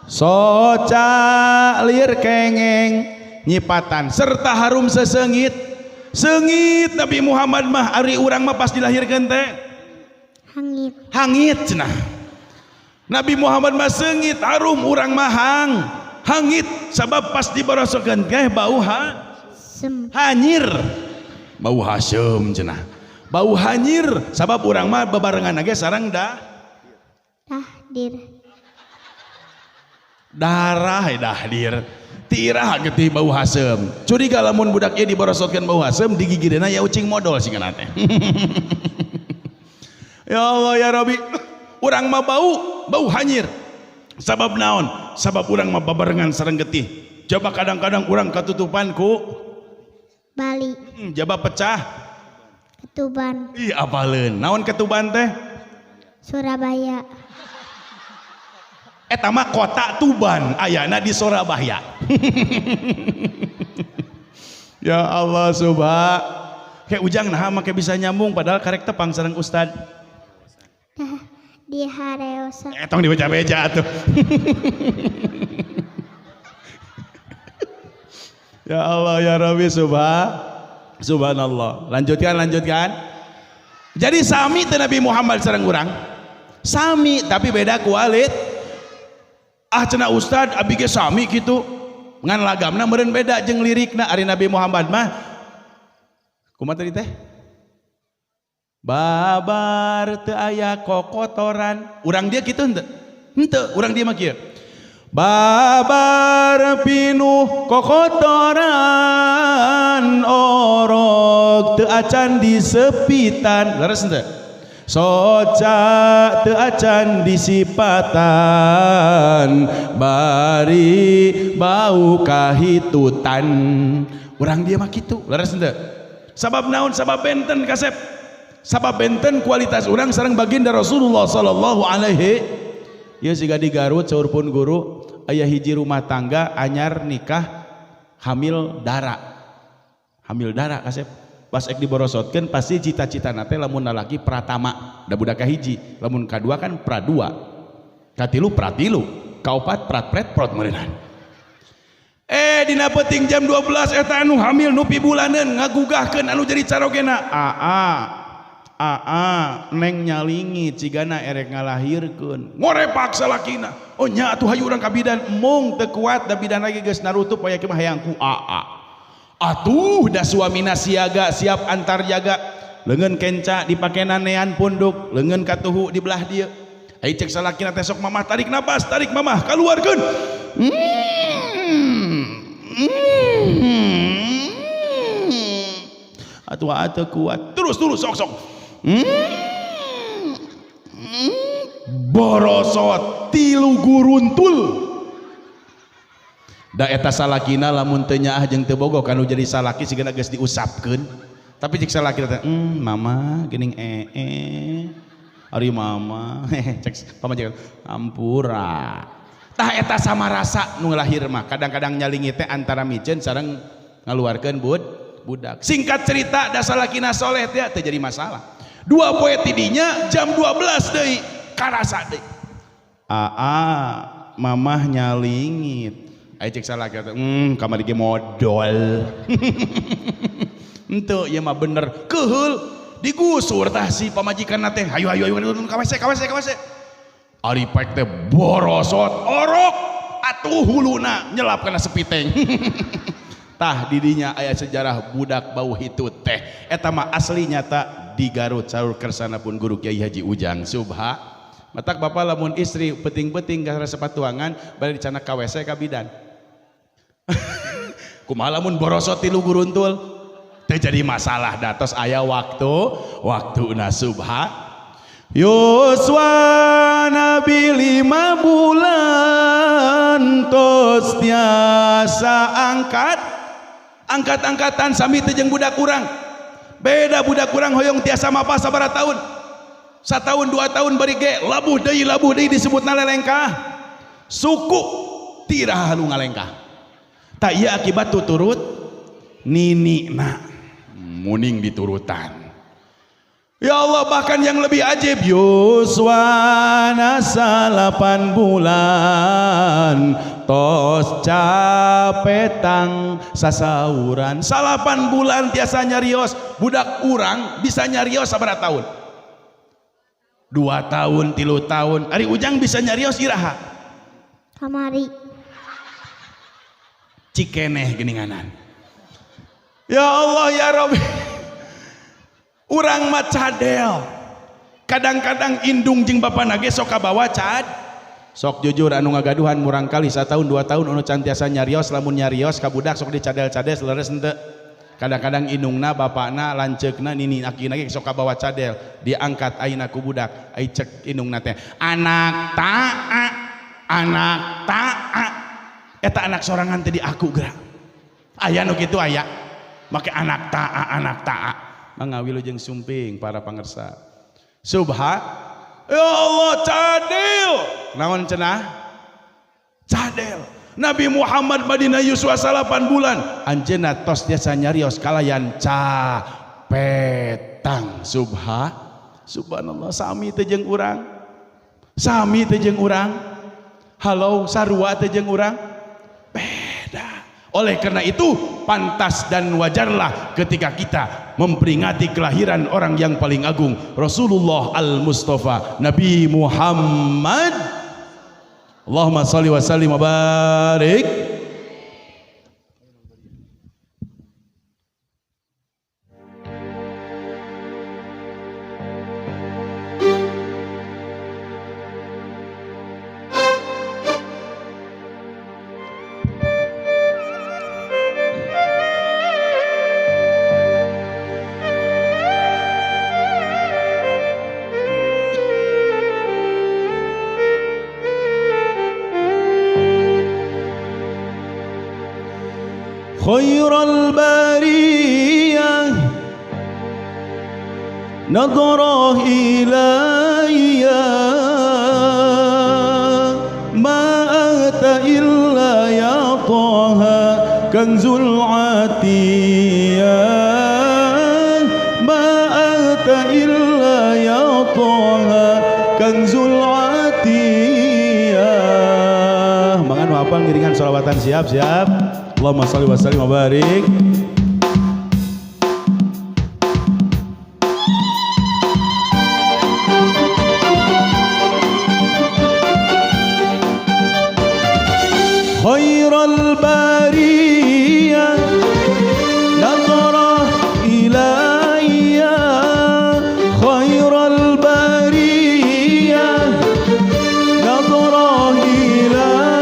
soca lir kengeng nyipatan serta harum sesengit sengit. Nabi Muhammad mah ari urang mah pas dilahirkeun teh hangit cenah. Nabi Muhammad mah sengit harum urang mah hangit sabab pas diborosokeun teh bau hanyir bau hasem cenah bau hanyir sabab urang mah bebarengan ge sareng dahdir tirah getih bau hasem curiga lamun budak ieu diborosotkeun bau hasem digigireuna ya ucing modal singana teh. Ya Allah ya Rabbi urang mah bau hanyir Sabab naon? Sabab urang mah babarengan sareng getih. Coba kadang-kadang urang katutupan ku
Bali,
jaba pecah.
Ketuban,
Ih apaleun. Naon ketuban teh?
Surabaya,
Eta mah kota Tuban, ayana di Surabaya. Ya Allah subha. Kayak ujang nah make bisa nyambung padahal karek tepang sareng ustad.
di Hareosa,
Tong dibeja-beja atuh. Ya Allah ya Rabbi subhanallah. Lanjutkan. Jadi sami teh Nabi Muhammad sareng urang. Sami tapi beda kualit. Cenah ustad abi ge sami kitu. Ngan lagamna meureun beda jeung lirikna. Ari Nabi Muhammad mah kumaha tadi teh? Babar teu aya kokotoran. Urang dia kitu henteu? Henteu, urang dia mah kieu. Babar pinuh kokotoran orok teu acan disepitan. Leres henteu? Soca teu acan disipatan bari bau kahitutan. Urang dia mah kitu. Leres henteu? Sabab naon? Sabab benten kasep. Sabab benten kualitas urang sareng baginda Rasulullah sallallahu alaihi. Ieu siga di Garut saur pun guru aya hiji rumah tangga anyar nikah hamil dara. Hamil dara kasep. Pas ek diborosotkeun pasti cita-citana teh lamun lalaki pratama, da budak kahiji, lamun kadua kan pradua. Katilu pratilu, kaopat pratpret prot meureunana. Dina peuting jam 12 eta anu hamil nu pibulaneun ngagugahkeun anu jadi carogena. Neng nyalingi cigana erek ngalahirkeun. Ngorepak salakina. Oh nya atuh hayu urang ka bidan, mung teu kuat da bidan lagi geus narutup aya kieu mah hayang ku Atuh da suamina siaga siap antar jaga. Leungeun kenca dipakena nean punduk, leungeun katuhu di belah dieu. Ai cek salakina teh sok mamah tarik napas, tarik mamah kaluarkeun. Atuh kuat. Terus sok. Borosot 3 guruntul. Da eta salakina lamun teu nyaah jeung teu bogoh kanu jadi salaki sigana geus diusapkeun. Tapi cek salakina teh mama geuning ari mama cek pamajikan ampura. Tah eta sama rasa nu lahir mah kadang-kadang nyalingi teh antara miceun sareng ngaluarkeun budak. Singkat cerita da salakina soleh teh teu jadi masalah. 2 poe tidinya jam 12 deui karasa deui. Mamah nyalingit. Ai cek salah kata, kamari ge modal. Henteu ieu mah bener. Keheul digusur tah si pamajikanna teh. Hayu ka WC. Ari pek teh borosot orok atuh huluna nyelap kana sepiteng. Tah didinya aya sejarah budak bau hitut teh. Eta mah asli nyata di Garut saur kersana pun guru Kiai Haji Ujang Subha. Matak bapak lamun istri peting-peting ka sepatuangan bari dicanak ka WC ka bidan. Kumaha lamun borosot 3 guruntul teh jadi masalah datos aya waktuna Subha. Yuswa Nabi 5 bulan tos tiasa angkat-angkatan sami teh jeung budak urang. Beda budak urang hoyong tiasa mapa sabaraha taun. 1 tahun 2 tahun bari ge labuh deui disebutna lelengkah. Suku tirah halu ngalengkah. Tak iya akibat tuturut ninina muning diturutan. Ya Allah bahkan yang lebih ajib Yuswana 8 bulan tos capetang sasauran 8 bulan tiasa nyarios. Budak urang bisa nyarios sabaraha taun? 2 tahun 3 tahun. Ari Ujang bisa nyarios iraha
kamari,
cikeneh geninganan. Ya Allah ya Rabbi, urang mah cadel. Kadang-kadang indung jeung bapa nage sok kabawa cad. Sok jujur anu ngagaduhan murang kali 1 tahun 2 tahun anu can tiasa nyarios, lamun nyarios ka budak sok dicadel-cadel leres henteu. Kadang-kadang indungna bapakna lanceukna nini akina ge sok kabawa cadel, diangkat ayeuna ku budak. Ai cek indungna teh anak taa anak ta'a eta anak sorangan tadi aku gerak aya nu kitu aya make anak ta'a mangawi jeung sumping para pangersa subha ya Allah cadel naon cenah cadel Nabi Muhammad Madinah Yuswa 8 bulan anjeunna tos tiasa nyarios kalayan petang subhanallah sami teh jeung urang halau sarua teh jeung urang beda. Oleh karena itu pantas dan wajarlah ketika kita memperingati kelahiran orang yang paling agung Rasulullah Al-Mustafa Nabi Muhammad. Allahumma salli wa sallim wa barik. Khairul bariyah nadrah ilayya ma ata illa ya taha kanzul atiyah ma ata illa ya taha kanzul atiyah. Mangan hafal ngiringan sholawatan siap Allahumma salli wa sallim wa barik. Khairul bariyah nadrah ilayya khairul bariyah nadrah ilayya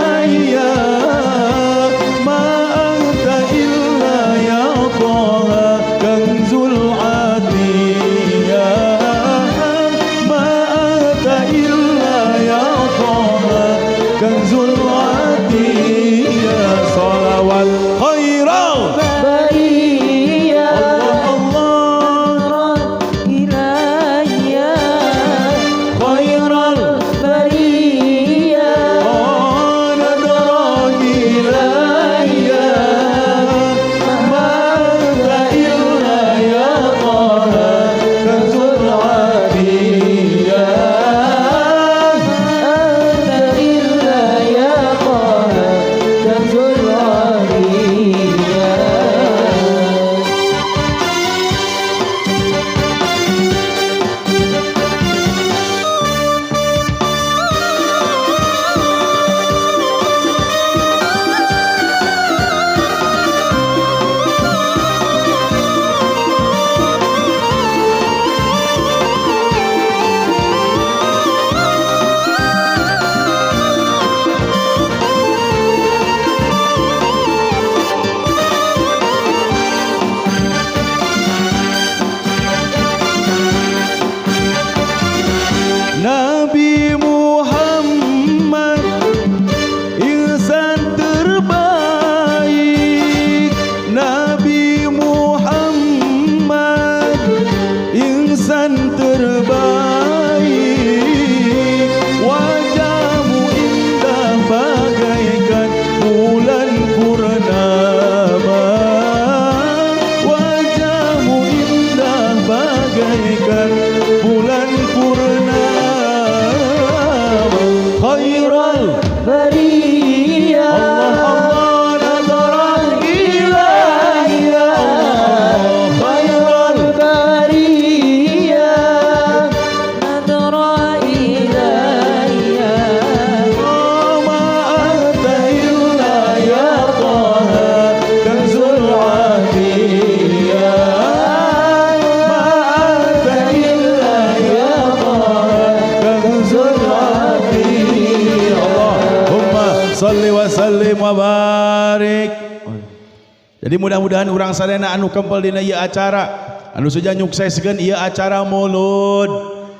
Jadi mudah-mudahan urang sadayana anu kempel dina ieu acara, anu sudah nyukseskeun ieu acara maulud.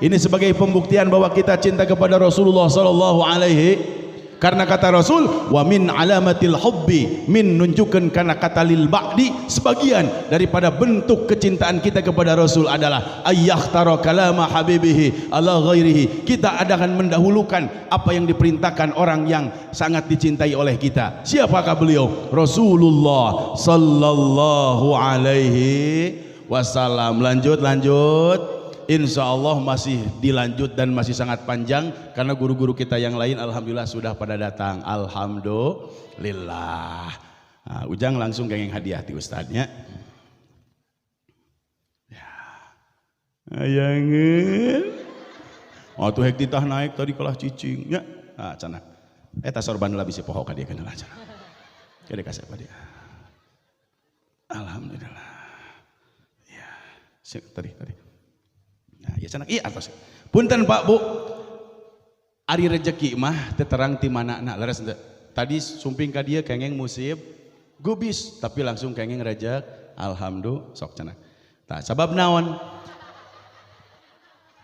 Ini sebagai pembuktian bahwa kita cinta kepada Rasulullah sallallahu alaihi Karena kata Rasul, wa min alamatil hubbi, min nunjukkan karena kata lil ba'di, sebagian daripada bentuk kecintaan kita kepada Rasul adalah ayyakhtara kalama habibihi ala ghairihi. Kita akan mendahulukan apa yang diperintahkan orang yang sangat dicintai oleh kita. Siapakah beliau? Rasulullah sallallahu alaihi wasallam. Lanjut. Insya Allah masih dilanjut dan masih sangat panjang karena guru-guru kita yang lain alhamdulillah sudah pada datang. Alhamdulillah. Nah, Ujang langsung kengeng hadiah ti ustadznya. Ya. Ayangeun. Oh tuh hek ditah naik tadi kalah cicing nya. Ah cenah. Eta sorban lah bisi poho ka dieu kenal cenah. Kade kasih apa dia. Alhamdulillah. Ya. Tadi. Nah, ya cenah iya atos. Punten Pak Bu. Ari rezeki mah teu terang ti manana leres teu. Tadi sumping ka dieu kengeng musib gubis tapi langsung kengeng rejek alhamdulillah sok cenah. Tah sabab naon?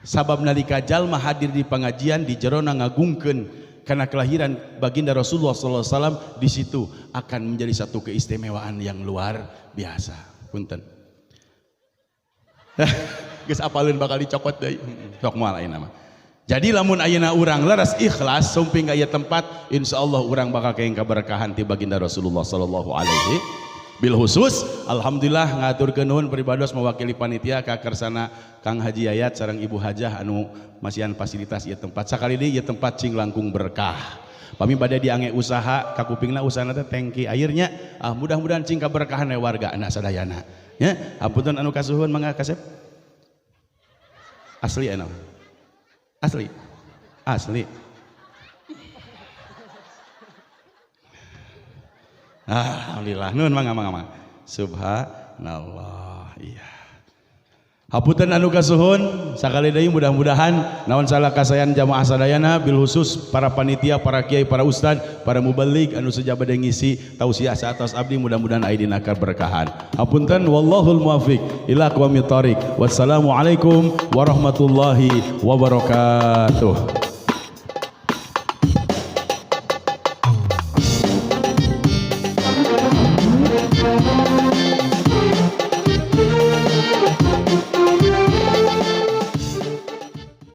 Sabab nalika jalma hadir di pengajian di jerona ngagungkeun karena kelahiran baginda Rasulullah SAW di situ akan menjadi satu keistimewaan yang luar biasa. Punten. Geus apaleun bakal dicokot deui. Sok moal ayeuna mah. Jadi lamun ayeuna urang leres ikhlas sumping ka ieu tempat insyaallah urang bakal kenging kaberkahan ti baginda Rasulullah sallallahu alaihi bil khusus alhamdulillah ngaturkeun nuhun pribados mewakili panitia ka kersana Kang Haji Yayat sareng Ibu Hajah anu masihan fasilitas ieu tempat. Sakali deui ieu tempat cing langkung berkah. Pami bade diange usaha ka kupingna usahana teh tangki airnya mudah-mudahan cing kaberkahan we warga anak sadayana. Ya, apunten anu kasuhun mangga kasep. Asli enak. Asli. Alhamdulillah. Nun mangga. Subhanallah. Iya. Hapunten anu kasuhun sakali deui mudah-mudahan naon salah kasayan jamaah sadayana bil khusus para panitia, para kiai, para ustad, para muballigh anu saja bade ngisi tausiah satos abdi mudah-mudahan aya dina kaberkahan. Hapunten wallahul muwaffiq ila aqwamit thoriq. Wassalamualaikum warahmatullahi wabarakatuh.